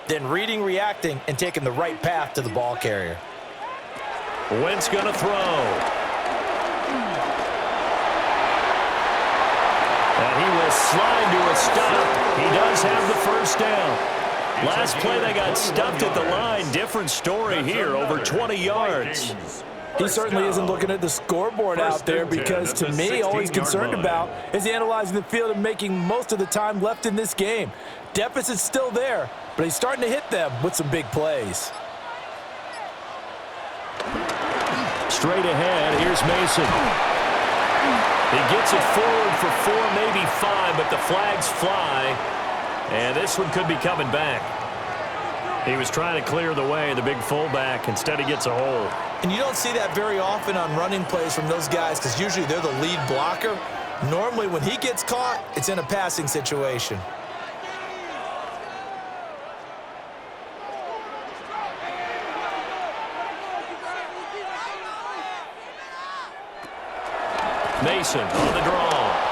then reading, reacting, and taking the right path to the ball carrier. Wentz going to throw. And he will slide to a stop. He does have the first down. Last play, they got stuffed at the line. Different story here, over 20 yards. He certainly isn't looking at the scoreboard out there because, to me, all he's concerned about is analyzing the field and making most of the time left in this game. Deficit's still there, but he's starting to hit them with some big plays. Straight ahead, here's Mason. He gets it forward for 4, maybe 5, but the flags fly. And this one could be coming back. He was trying to clear the way, the big fullback. Instead, he gets a hold. And you don't see that very often on running plays from those guys because usually they're the lead blocker. Normally, when he gets caught, it's in a passing situation. Mason on the draw.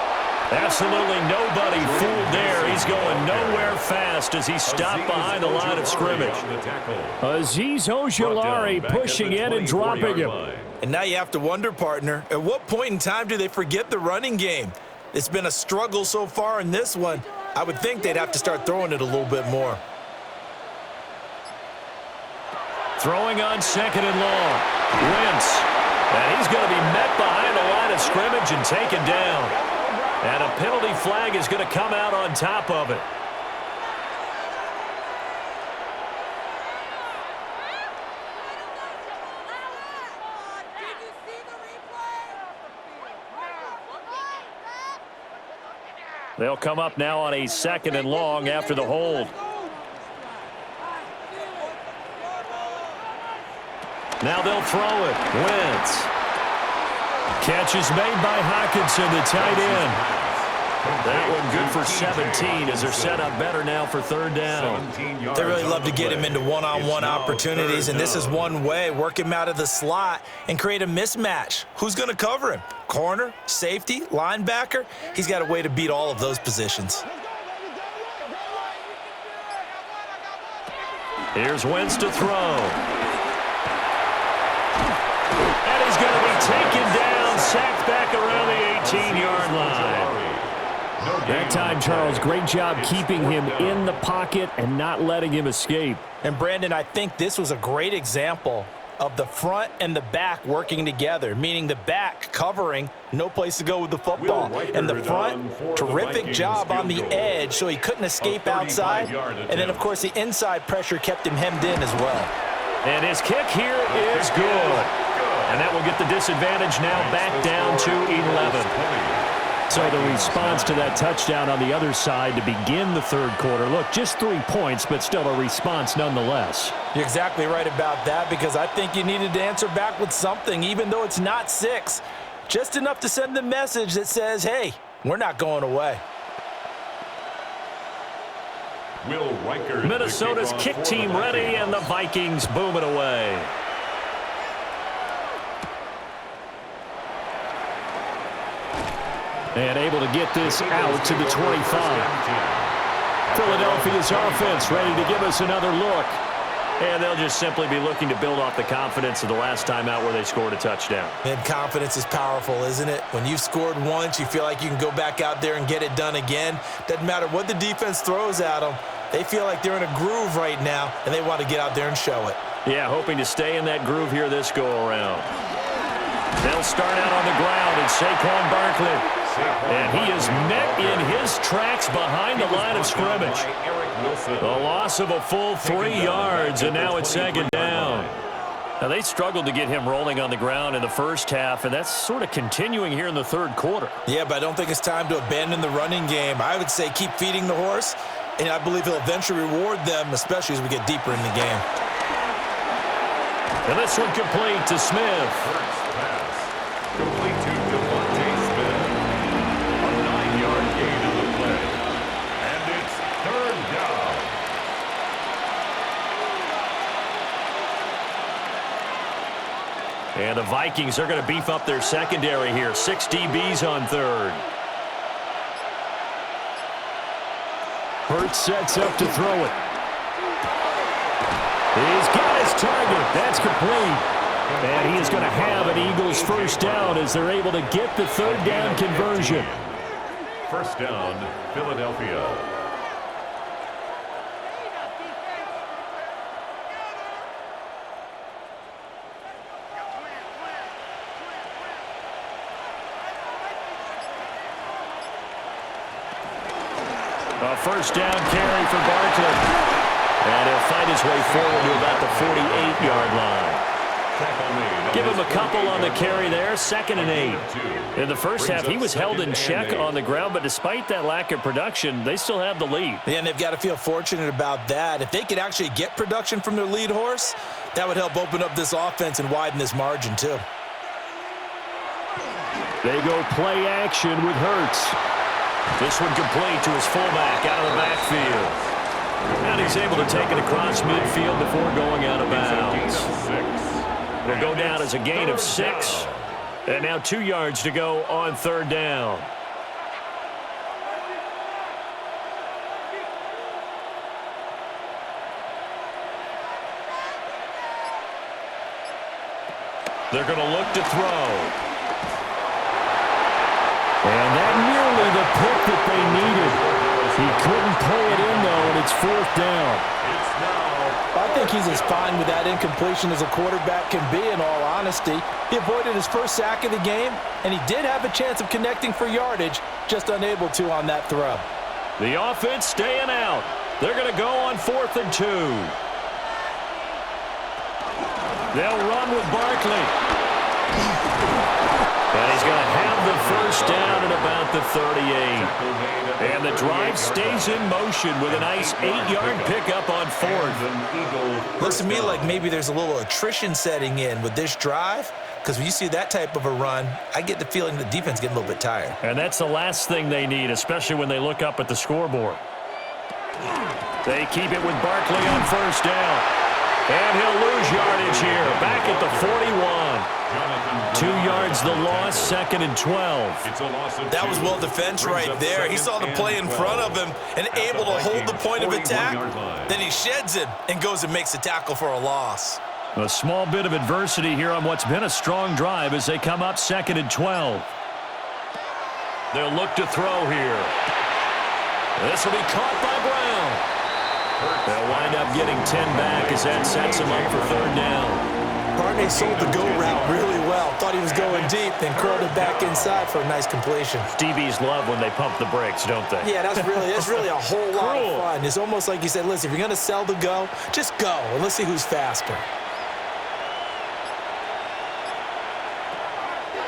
Absolutely nobody fooled there. He's going nowhere fast as he stopped behind the line of scrimmage. Azeez Ojulari pushing in and dropping him. And now you have to wonder, partner, at what point in time do they forget the running game? It's been a struggle so far in this one. I would think they'd have to start throwing it a little bit more. Throwing on 2nd and long. Wentz. And he's going to be met behind the line of scrimmage and taken down. And a penalty flag is going to come out on top of it. They'll come up now on a 2nd and long after the hold. Now they'll throw it. Wentz. Catch is made by Hawkinson, the tight end. That one good for 17 as they're set up better now for 3rd down. They really love to get him into one-on-one opportunities, and this is one way. Work him out of the slot and create a mismatch. Who's going to cover him? Corner, safety, linebacker? He's got a way to beat all of those positions. Here's Wentz to throw. And he's going to be taken down, sacked back around the 18-yard line. That time, Charles, great job keeping him in the pocket and not letting him escape. And, Brandon, I think this was a great example of the front and the back working together, meaning the back covering, no place to go with the football. And the front, terrific job on the edge so he couldn't escape outside. And then, of course, the inside pressure kept him hemmed in as well. And his kick here is good. And that will get the disadvantage now back down to 11. So the response to that touchdown on the other side to begin the third quarter. Look, just 3 points, but still a response nonetheless. You're exactly right about that, because I think you needed to answer back with something, even though it's not 6. Just enough to send the message that says, hey, we're not going away. Minnesota's kick team ready, and the Vikings boom it away. And able to get this out to the 25. Philadelphia's offense ready to give us another look. And they'll just simply be looking to build off the confidence of the last time out where they scored a touchdown. And confidence is powerful, isn't it? When you've scored once, you feel like you can go back out there and get it done again. Doesn't matter what the defense throws at them. They feel like they're in a groove right now, and they want to get out there and show it. Yeah, hoping to stay in that groove here this go-around. They'll start out on the ground, and Saquon Barkley. And he is met in his tracks behind the line of scrimmage. The loss of a full 3 yards, and now it's second down. Now, they struggled to get him rolling on the ground in the first half, and that's sort of continuing here in the third quarter. Yeah, but I don't think it's time to abandon the running game. I would say keep feeding the horse, and I believe he'll eventually reward them, especially as we get deeper in the game. And this one complete to Smith. Complete to Devontae Smith. A 9-yard gain on the play. And it's third down. And the Vikings are going to beef up their secondary here. 6 DBs on third. Hurts sets up to throw it. He's got his target. That's complete. And he is going to have an Eagles first down as they're able to get the third down conversion. First down, Philadelphia. A first down carry for Barkley. And he'll fight his way forward to about the 48-yard line. Give him a couple on the carry there, 2nd and 8. In the first half, he was held in check on the ground, but despite that lack of production, they still have the lead. Yeah, and they've got to feel fortunate about that. If they could actually get production from their lead horse, that would help open up this offense and widen this margin too. They go play action with Hurts. This one complete to his fullback out of the backfield. And he's able to take it across midfield before going out of bounds. It'll go down as a gain of 6. And now 2 yards to go on third down. They're going to look to throw. And that nearly the pick that they needed. He couldn't pull it in, though, and it's fourth down. I think he's as fine with that incompletion as a quarterback can be, in all honesty. He avoided his first sack of the game, and he did have a chance of connecting for yardage, just unable to on that throw. The offense staying out. They're going to go on 4th and 2. They'll run with Barkley. And he's going to have the first down at about the 38. And the drive stays in motion with a nice 8-yard pickup on 4th. Looks to me like maybe there's a little attrition setting in with this drive, because when you see that type of a run, I get the feeling the defense getting a little bit tired. And that's the last thing they need, especially when they look up at the scoreboard. They keep it with Barkley on first down. And he'll lose yardage here, back at the 41. 2 yards the loss, 2nd and 12. That was well defense right there. He saw the play in front of him and able to hold the point of attack. Then he sheds it and goes and makes a tackle for a loss. A small bit of adversity here on what's been a strong drive as they come up 2nd and 12. They'll look to throw here. This will be caught by Brown. They'll wind up getting 10 back as that sets them up for third down. Barney sold the go route really well. Thought he was going deep, then curled it back inside for a nice completion. DBs love when they pump the brakes, don't they? Yeah, that's really a whole lot of fun. It's almost like you said, listen, if you're going to sell the go, just go, and let's see who's faster.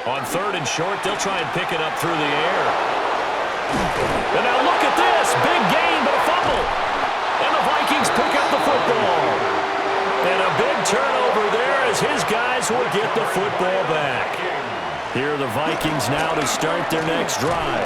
On 3rd and short, they'll try and pick it up through the air. And now look at this. Big gain, but a fumble. And the Vikings pick up the football. And a big turnover there as his guys will get the football back. Here are the Vikings now to start their next drive.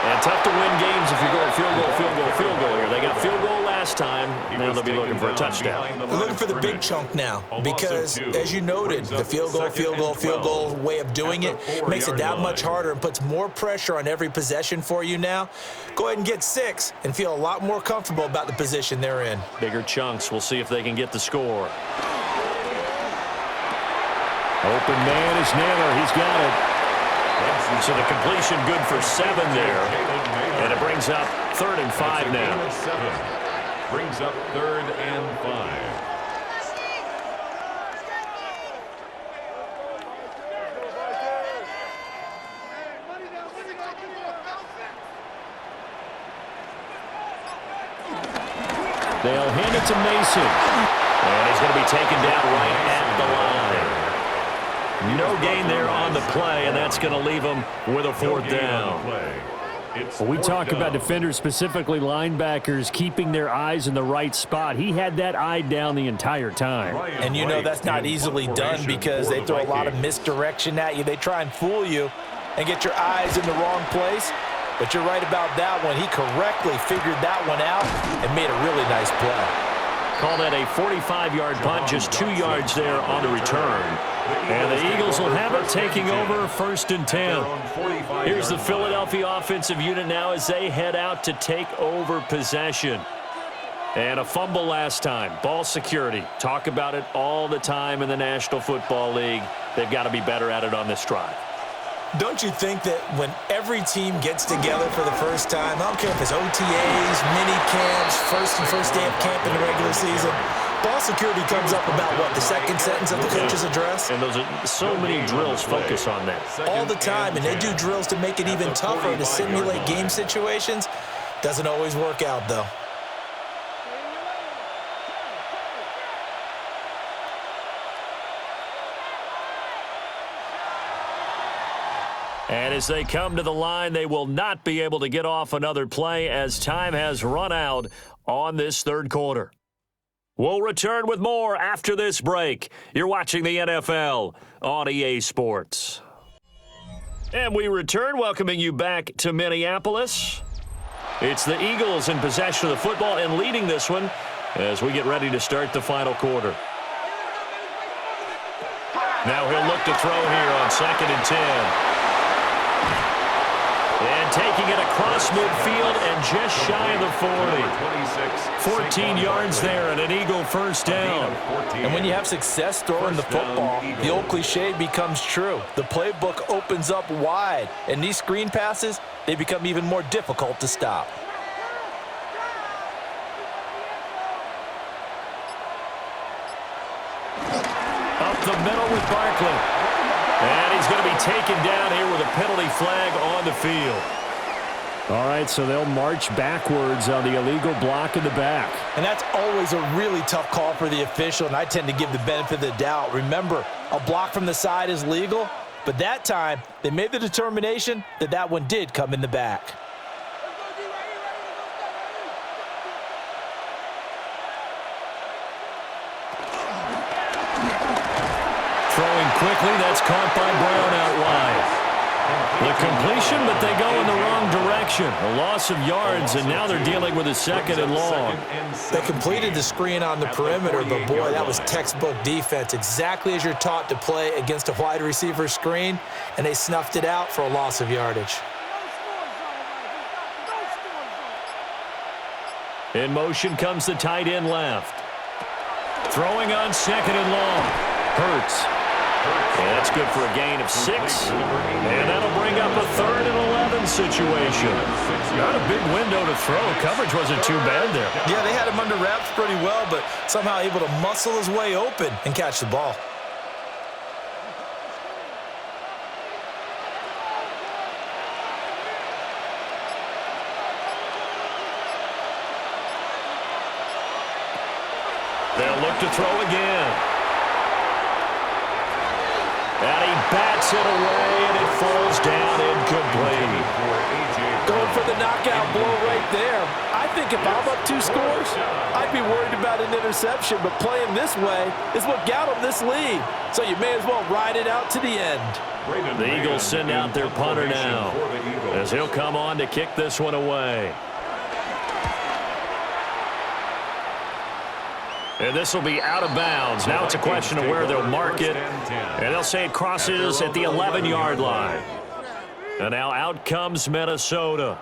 And tough to win games if you're going field goal here. They got field goal last time. Now they'll be looking for a touchdown. They're looking for the big chunk now because, as you noted, the field goal way of doing it makes it that much harder and puts more pressure on every possession for you now. Go ahead and get 6 and feel a lot more comfortable about the position they're in. Bigger chunks. We'll see if they can get the score. Open man is Naylor. He's got it. So the completion good for 7 there. And it brings up 3rd and 5 now. Brings up 3rd and 5. They'll hand it to Mason. And he's going to be taken down right at the line. No gain there on the play, and that's going to leave them with a 4th down. Well, we talk about defenders, specifically linebackers, keeping their eyes in the right spot. He had that eye down the entire time. And you know that's not easily done because they throw a lot of misdirection at you. They try and fool you and get your eyes in the wrong place. But you're right about that one. He correctly figured that one out and made a really nice play. Call that a 45-yard punt, just 2 yards there on the return. And the Eagles will have it taking over 1st and 10. Here's the Philadelphia offensive unit now as they head out to take over possession. And a fumble last time. Ball security. Talk about it all the time in the National Football League. They've got to be better at it on this drive. Don't you think that when every team gets together for the first time, I don't care if it's OTAs, mini camps, first day of camp in the regular season, ball security comes up about, what, the second sentence of the coach's address? And those are so many drills focus on that. All the time, and they do drills to make it even tougher to simulate game situations. Doesn't always work out, though. And as they come to the line, they will not be able to get off another play as time has run out on this 3rd quarter. We'll return with more after this break. You're watching the NFL on EA Sports. And we return, welcoming you back to Minneapolis. It's the Eagles in possession of the football and leading this one as we get ready to start the final quarter. Now he'll look to throw here on 2nd and 10. And taking it across midfield and just shy of the 40. 14 yards there and an Eagle 1st down. And when you have success throwing the football, the old cliche becomes true. The playbook opens up wide, and these screen passes, they become even more difficult to stop. Up the middle with Barkley. And he's going to be taken down here with a penalty flag on the field. All right, so they'll march backwards on the illegal block in the back. And that's always a really tough call for the official, and I tend to give the benefit of the doubt. Remember, a block from the side is legal, but that time they made the determination that that one did come in the back. Throwing quickly, that's caught by Brown out wide. The completion, but they go in the wrong direction. A loss of yards, and now they're dealing with a 2nd and long. They completed the screen on the perimeter, but boy, that was textbook defense. Exactly as you're taught to play against a wide receiver screen, and they snuffed it out for a loss of yardage. In motion comes the tight end left. Throwing on 2nd and long. Hurts. And that's good for a gain of 6. And that'll bring up a 3rd and 11 situation. Not a big window to throw. Coverage wasn't too bad there. Yeah, they had him under wraps pretty well, but somehow able to muscle his way open and catch the ball. to throw again. And he bats it away, and it falls down incomplete. Going for the knockout blow right there. I think if I'm up 2 scores, I'd be worried about an interception, but playing this way is what got them this lead. So you may as well ride it out to the end. The Eagles send out their punter now, as he'll come on to kick this one away. And this will be out of bounds. Now it's a question of where they'll mark it. And they'll say it crosses at the 11-yard line. And now out comes Minnesota.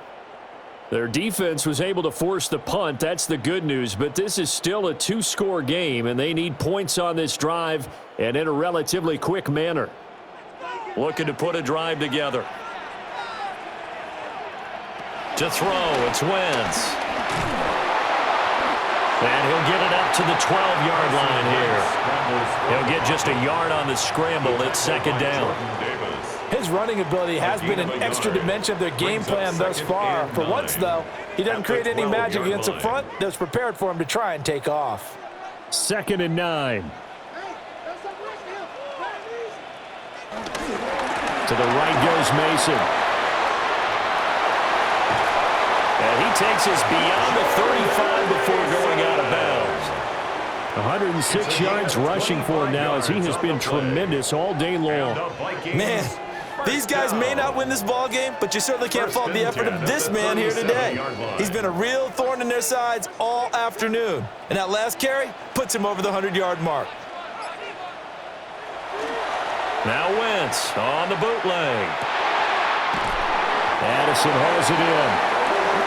Their defense was able to force the punt. That's the good news. But this is still a 2-score game, and they need points on this drive and in a relatively quick manner. Looking to put a drive together. To throw, it's Wentz. And he'll get it up to the 12-yard line here. He'll get just a yard on the scramble. It's second down. His running ability has been an extra dimension of their game plan thus far. For once, though, he doesn't create any magic against the front that's prepared for him to try and take off. 2nd and 9. To the right goes Mason. And he takes us beyond the 35 before going out of bounds. 106 yards rushing for him now, as he has been tremendous all day long. Man, these guys may not win this ball game, but you certainly can't fault the effort of this man here today. He's been a real thorn in their sides all afternoon. And that last carry puts him over the 100-yard mark. Now Wentz on the bootleg. Addison hauls it in.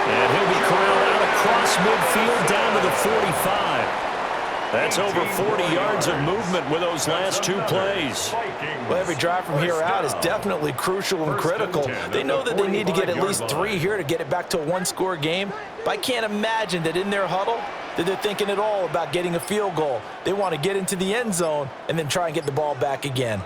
And he'll be corralled out across midfield down to the 45. That's over 40 yards of movement with those last 2 plays. Well, every drive from here out is definitely crucial and critical. They know that they need to get at least 3 here to get it back to a 1-score game. But I can't imagine that in their huddle that they're thinking at all about getting a field goal. They want to get into the end zone and then try and get the ball back again.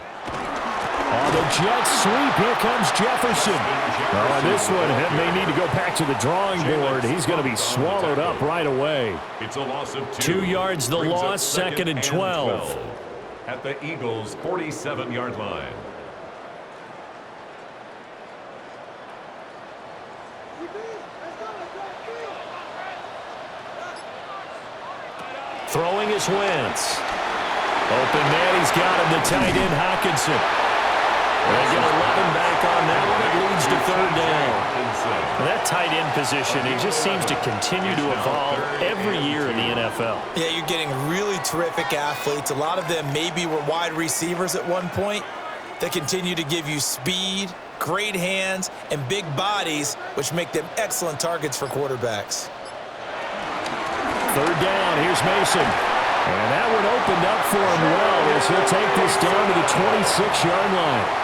On the jet sweep, here comes Jefferson. On this one, may need to go back to the drawing board. He's going to be swallowed up right away. It's a loss of 2 yards the loss, 2nd and 12. At the Eagles' 47-yard line. Throwing is Wentz. Open man, he's got him, the tight end Hockenson. They get 11 back on that one. It leads to 3rd down. That tight end position, it just seems to continue to evolve every year in the NFL. Yeah, you're getting really terrific athletes. A lot of them maybe were wide receivers at one point that continue to give you speed, great hands, and big bodies, which make them excellent targets for quarterbacks. 3rd down, here's Mason. And that one opened up for him well as he'll take this down to the 26-yard line.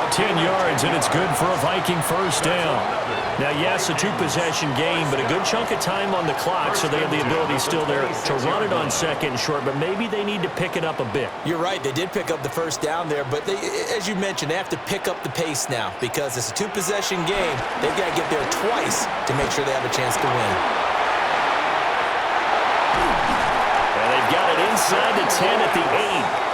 10 yards, and it's good for a Viking 1st down. Now, yes, a 2-possession game, but a good chunk of time on the clock, so they have the ability still there to run it on 2nd and short, but maybe they need to pick it up a bit. You're right. They did pick up the 1st down there, but they, as you mentioned, they have to pick up the pace now because it's a 2-possession game. They've got to get there twice to make sure they have a chance to win. And they've got it inside the 10 at the 8.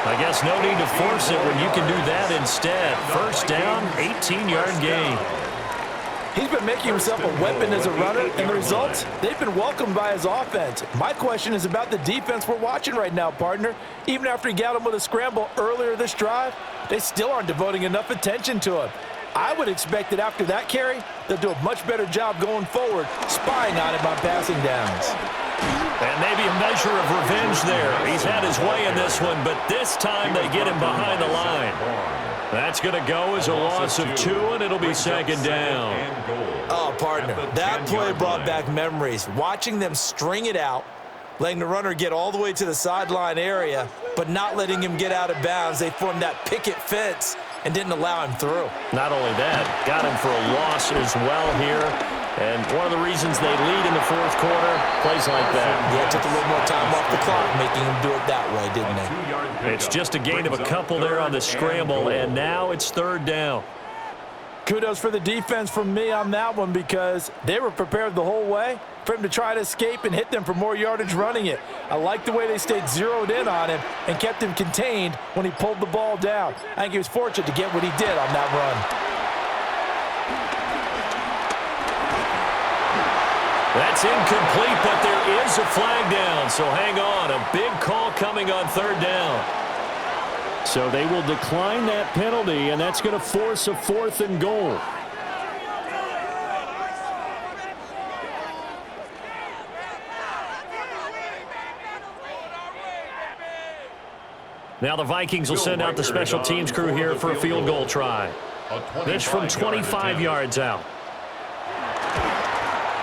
I guess no need to force it when you can do that instead. 1st down, 18-yard gain. He's been making himself a weapon as a runner, and the results, they've been welcomed by his offense. My question is about the defense we're watching right now, partner. Even after he got him with a scramble earlier this drive, they still aren't devoting enough attention to him. I would expect that after that carry, they'll do a much better job going forward, spying on him on passing downs. And maybe a measure of revenge there. He's had his way in this one, but this time they get him behind the line. That's going to go as a loss of 2, and it'll be 2nd down. Oh, partner, that play brought back memories. Watching them string it out, letting the runner get all the way to the sideline area, but not letting him get out of bounds. They formed that picket fence and didn't allow him through. Not only that, got him for a loss as well here. And one of the reasons they lead in the 4th quarter, plays like that. Yeah, it took a little more time off the clock, making him do it that way, didn't it? It's just a gain of a couple there on the scramble, and now it's 3rd down. kudos for the defense from me on that one because they were prepared the whole way for him to try to escape and hit them for more yardage running it. I like the way they stayed zeroed in on him and kept him contained when he pulled the ball down. I think he was fortunate to get what he did on that run. That's incomplete, but there is a flag down, so hang on. A big call coming on third down. So they will decline that penalty, and that's going to force a 4th and goal. Now the Vikings will send out the special teams crew here for a field goal try. This from 25 yards out.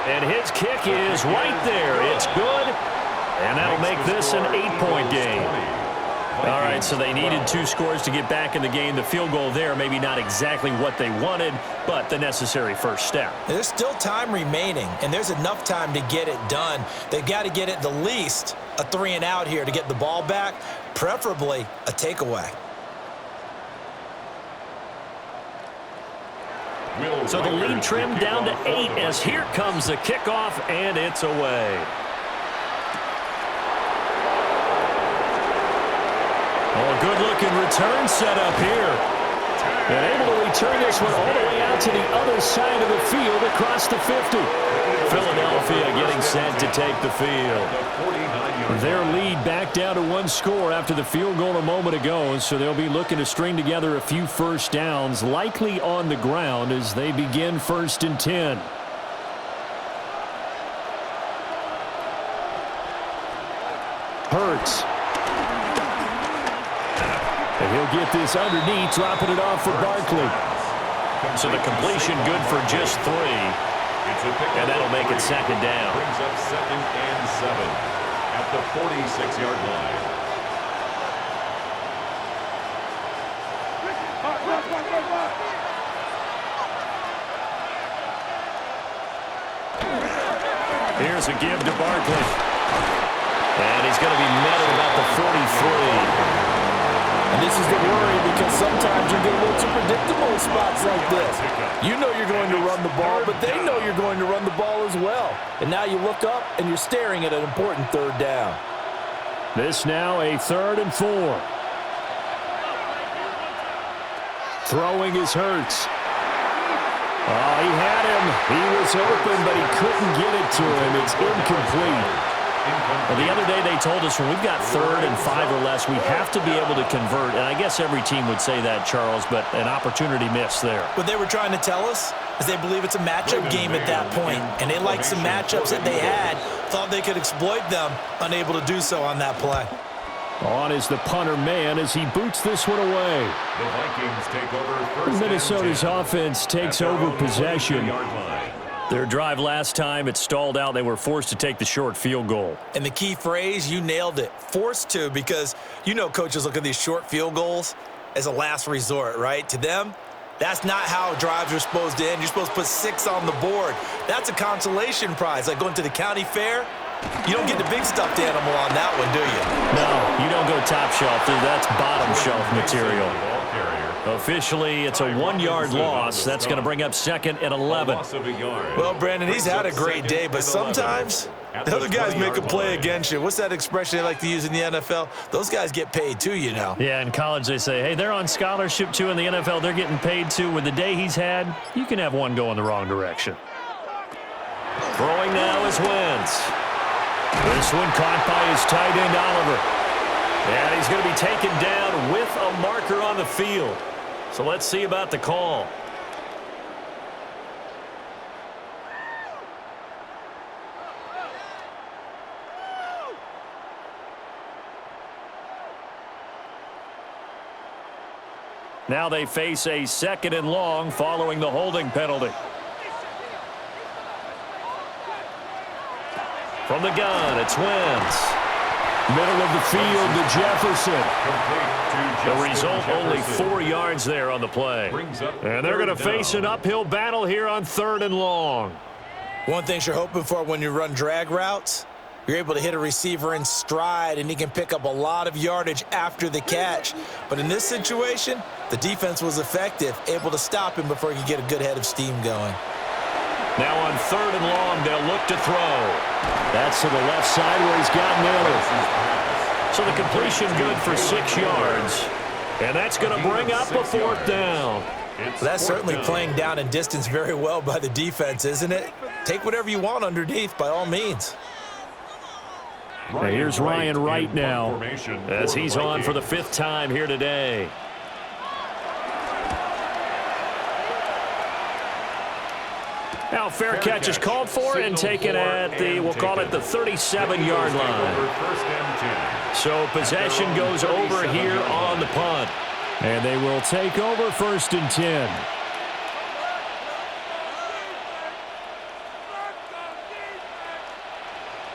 And his kick is right there. It's good, and that'll make this an 8-point game. All right, so they needed 2 scores to get back in the game. The field goal there, maybe not exactly what they wanted, but the necessary first step. There's still time remaining, and there's enough time to get it done. They've got to get it the least a 3-and-out here to get the ball back, preferably a takeaway. So the lead trimmed down to 8 as here comes the kickoff, and it's away. Oh, good-looking return set up here. And able to return this one all the way out to the other side of the field across the 50. Philadelphia getting set to take the field. Their lead back down to 1 score after the field goal a moment ago, so they'll be looking to string together a few first downs, likely on the ground as they begin 1st and 10. Hurts. And he'll get this underneath, dropping it off for Barkley. So the completion good for just 3. And that'll make it 2nd down. Brings up 2nd and 7 at the 46-yard line. Here's a give to Barkley. And he's going to be met at about the 43. And this is the worry because sometimes you get a little too predictable in spots like this. You know you're going to run the ball, but they know you're going to run the ball as well. And now you look up and you're staring at an important 3rd down. This now a 3rd and 4. Throwing is Hurts. Oh, he had him. He was open, but he couldn't get it to him. It's incomplete. Well, the other day they told us when we've got 3rd and 5 or less, we have to be able to convert. And I guess every team would say that, Charles, but an opportunity missed there. What they were trying to tell us is they believe it's a matchup game at that point, and they liked some matchups that they had, thought they could exploit them, unable to do so on that play. On is the punter man as he boots this one away. The Vikings take over 1st Minnesota's offense takes over possession. Their drive last time, it stalled out. They were forced to take the short field goal. And the key phrase, you nailed it, forced to, because you know coaches look at these short field goals as a last resort, right? To them, that's not how drives are supposed to end. You're supposed to put 6 on the board. That's a consolation prize. Like going to the county fair, you don't get the big stuffed animal on that one, do you? No, you don't go top shelf. That's bottom shelf material. Officially, it's a 1-yard loss. That's going to bring up 2nd and 11. Well, Brandon, he's had a great day, but sometimes the other guys make a play against you. What's that expression they like to use in the NFL? Those guys get paid too, you know. Yeah, in college they say, hey, they're on scholarship too. In the NFL, they're getting paid too. With the day he's had, you can have one go in the wrong direction. Throwing now is Wentz. This one caught by his tight end, Oliver. And he's going to be taken down with a marker on the field. So let's see about the call. Now they face a 2nd and long following the holding penalty. From the gun, it's Wentz. Middle of the field to Jefferson. The result, only 4 yards there on the play. And they're going to face an uphill battle here on 3rd and long. One thing you're hoping for when you run drag routes, You're able to hit a receiver in stride, and he can pick up a lot of yardage after the catch. But in this situation, the defense was effective, able to stop him before he could get a good head of steam going. Now on 3rd and long, they'll look to throw. That's to the left side where he's got Miller. So the completion good for 6 yards. And that's going to bring up a 4th down. Well, that's certainly playing down and distance very well by the defense, isn't it? Take whatever you want underneath, by all means. Now here's Ryan Wright now, as he's on for the 5th time here today. Now fair catch is called for and taken at the, we'll call it the 37-yard line. So possession goes over here on the punt. And they will take over 1st and 10.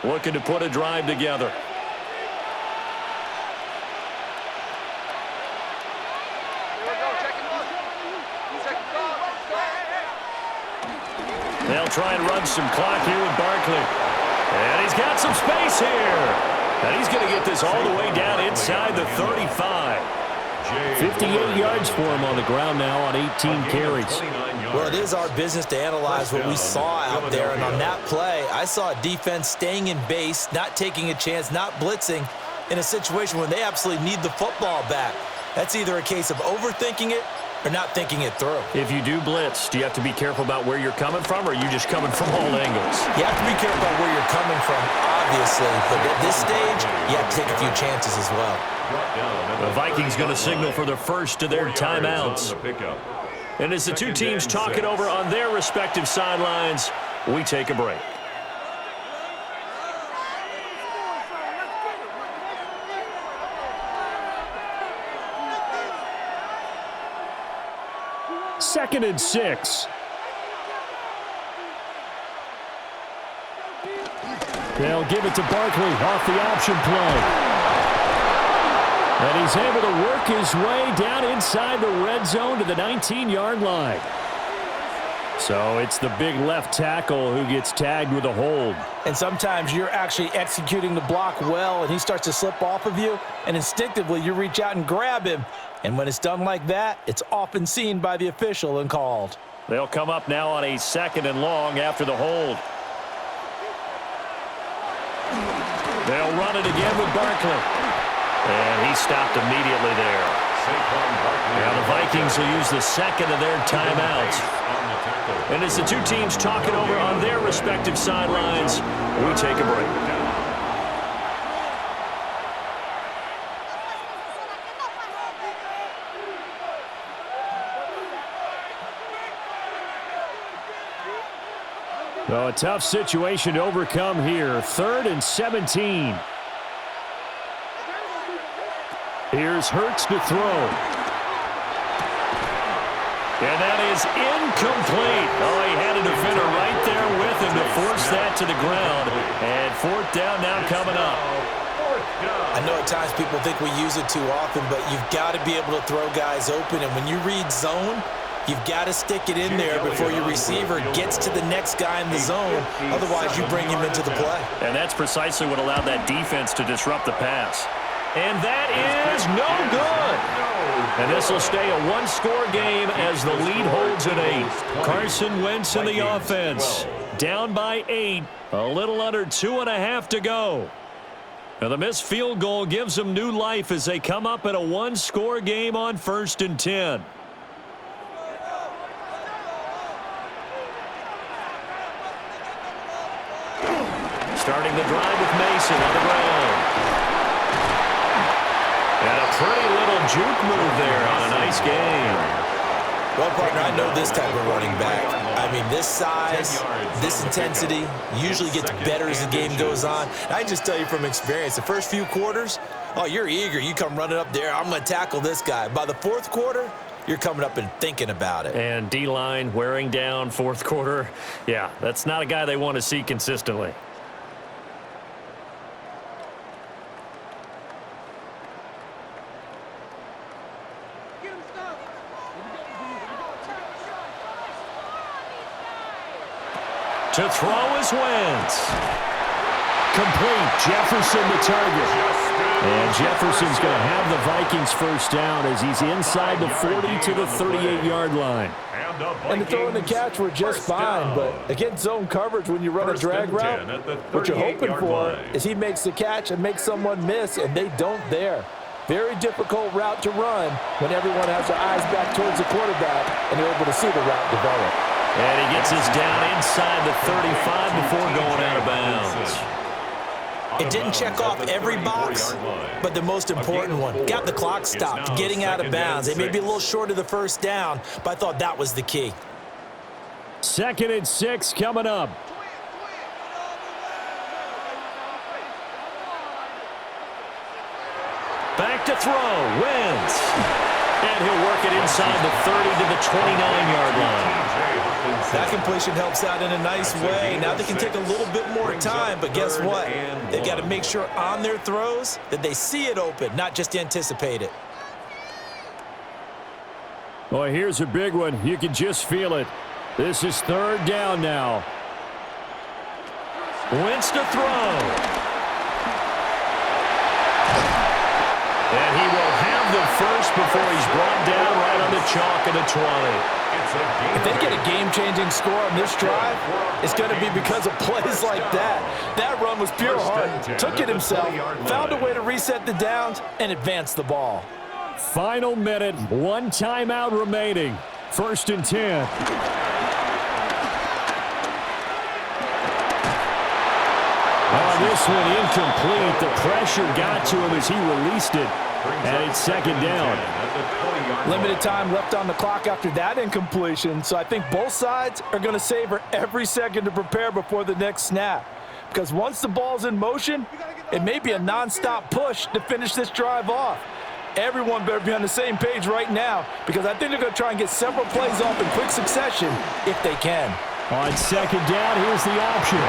Looking to put a drive together. They'll try and run some clock here with Barkley. And he's got some space here. And he's going to get this all the way down inside the 35. 58 yards for him on the ground now on 18 carries. Well, it is our business to analyze what we saw out there. And on that play, I saw a defense staying in base, not taking a chance, not blitzing in a situation when they absolutely need the football back. That's either a case of overthinking it or not thinking it through. If you do blitz, do you have to be careful about where you're coming from, or are you just coming from all angles? You have to be careful about where you're coming from, obviously. But at this stage, you have to take a few chances as well. The Vikings going to signal for the first of their timeouts. And as the two teams talk it over on their respective sidelines, we take a break. Second and 6. They'll give it to Barkley off the option play. And he's able to work his way down inside the red zone to the 19-yard line. So it's the big left tackle who gets tagged with a hold. And sometimes you're actually executing the block well, and he starts to slip off of you, and instinctively you reach out and grab him. And when it's done like that, it's often seen by the official and called. They'll come up now on a 2nd and long after the hold. They'll run it again with Barkley. And he stopped immediately there. Now the Vikings will use the second of their timeouts. And as the two teams talk it over on their respective sidelines, we take a break. So a tough situation to overcome here. 3rd and 17. Here's Hurts to throw. And that is incomplete. Oh, he had a defender right there with him to force that to the ground. And 4th down now coming up. I know at times people think we use it too often, but you've got to be able to throw guys open. And when you read zone, you've got to stick it in there before your receiver gets to the next guy in the zone. Otherwise, you bring him into the play. And that's precisely what allowed that defense to disrupt the pass. And that is no good. And this will stay a one-score game as the lead holds at 8. Carson Wentz in the offense. Down by 8. A little under 2.5 to go. Now the missed field goal gives them new life as they come up in a one-score game on 1st and 10. Starting the drive with Mason on the ground. And a pretty little juke move there on a nice game. Well, partner, I know this type of running back. I mean, this size, this intensity usually gets better as the game goes on. And I just tell you from experience, the first few quarters, oh, you're eager. You come running up there, I'm going to tackle this guy. By the 4th quarter, you're coming up and thinking about it. And D-line wearing down 4th quarter. Yeah, that's not a guy they want to see consistently. To throw is Wentz. complete. Jefferson the target. And Jefferson's going to have the Vikings first down as he's inside the 40 to the 38-yard line. And the throw and the catch were just fine, but against zone coverage when you run a drag route, what you're hoping for is he makes the catch and makes someone miss, and they don't there. Very difficult route to run when everyone has their eyes back towards the quarterback and they're able to see the route develop. And he gets us down inside the 35 before going out of bounds. It didn't check off every box, but the most important one. Got the clock stopped, getting out of bounds. They may be a little short of the first down, but I thought that was the key. 2nd and 6 coming up. Back to throw, Wentz. And he'll work it inside the 30 to the 29-yard line. That completion helps out in a nice way. Now they can take a little bit more time, but guess what? They've got to make sure on their throws that they see it open, not just anticipate it. Well, here's a big one. You can just feel it. This is 3rd down now. Wentz to throw. And he will have the first before he's brought down right on the chalk of the 20. If they get a game-changing score on this drive, it's going to be because of plays like that. That run was pure heart. Took it himself, found a way to reset the downs, and advance the ball. Final minute, 1 timeout remaining. 1st and 10. This one incomplete. The pressure got to him as he released it. And it's 2nd down. Limited time left on the clock after that incompletion, so I think both sides are going to savor every second to prepare before the next snap. Because once the ball's in motion, it may be a nonstop push to finish this drive off. Everyone better be on the same page right now, because I think they're going to try and get several plays off in quick succession if they can. On 2nd down, here's the option.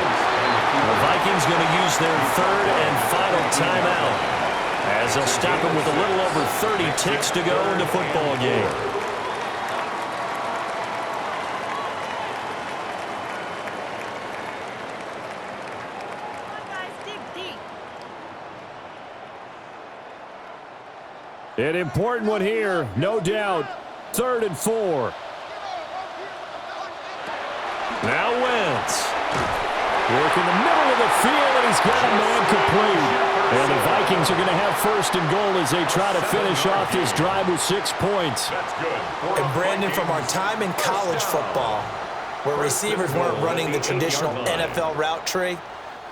The Vikings going to use their 3rd and final timeout, as they'll stop him with a little over 30 ticks to go in the football game. An important one here, no doubt. 3rd and 4. Now Wentz. Work in the middle of the field, and he's got a man complete. And the Vikings are going to have 1st and goal as they try to finish off this drive with 6 points. And Brandon, from our time in college football, where receivers weren't running the traditional NFL route tree,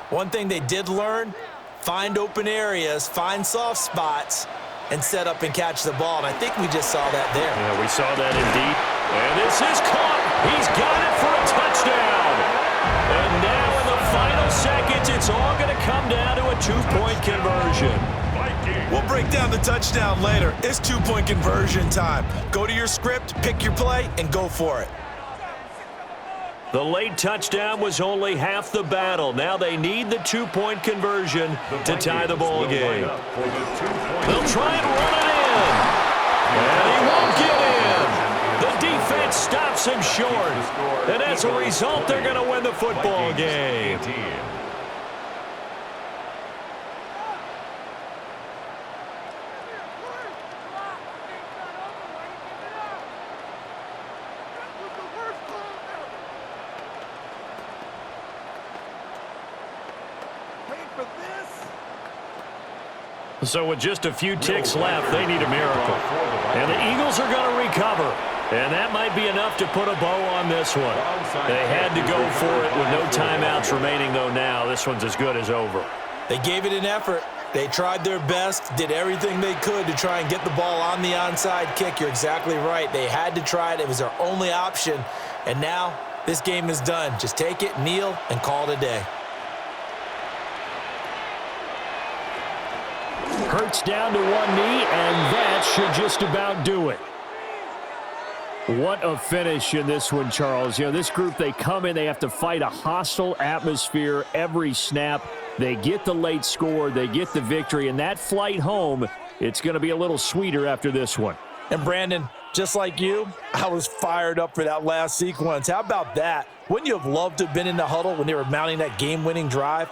one thing they did learn, find open areas, find soft spots, and set up and catch the ball. And I think we just saw that there. Yeah, we saw that indeed. And this is caught. He's got it for a touchdown. And now in the final seconds, it's all going to come down to a 2-point conversion. We'll break down the touchdown later. It's 2-point conversion time. Go to your script, pick your play, and go for it. The late touchdown was only half the battle. Now they need the 2-point conversion to tie the ball game. They'll try and run it in. And he won't get in. The defense stops him short. And as a result, they're going to win the football game. So with just a few ticks left, they need a miracle. And the Eagles are going to recover. And that might be enough to put a bow on this one. They had to go for it with no timeouts remaining, though now. This one's as good as over. They gave it an effort. They tried their best, did everything they could to try and get the ball on the onside kick. You're exactly right. They had to try it. It was their only option. And now this game is done. Just take it, kneel, and call it a day. Hurts down to one knee, and that should just about do it. What a finish in this one, Charles. You know, this group, they come in, they have to fight a hostile atmosphere every snap. They get the late score, they get the victory, and that flight home, it's going to be a little sweeter after this one. And Brandon, just like you, I was fired up for that last sequence. How about that? Wouldn't you have loved to have been in the huddle when they were mounting that game-winning drive?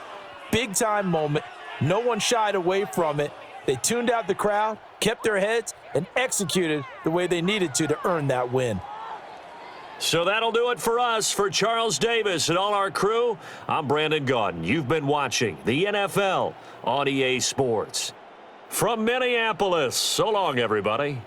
big-time moment. No one shied away from it. They tuned out the crowd, kept their heads, and executed the way they needed to earn that win. So that'll do it for us. For Charles Davis and all our crew, I'm Brandon Gaudin. You've been watching the NFL on EA Sports. From Minneapolis, so long, everybody.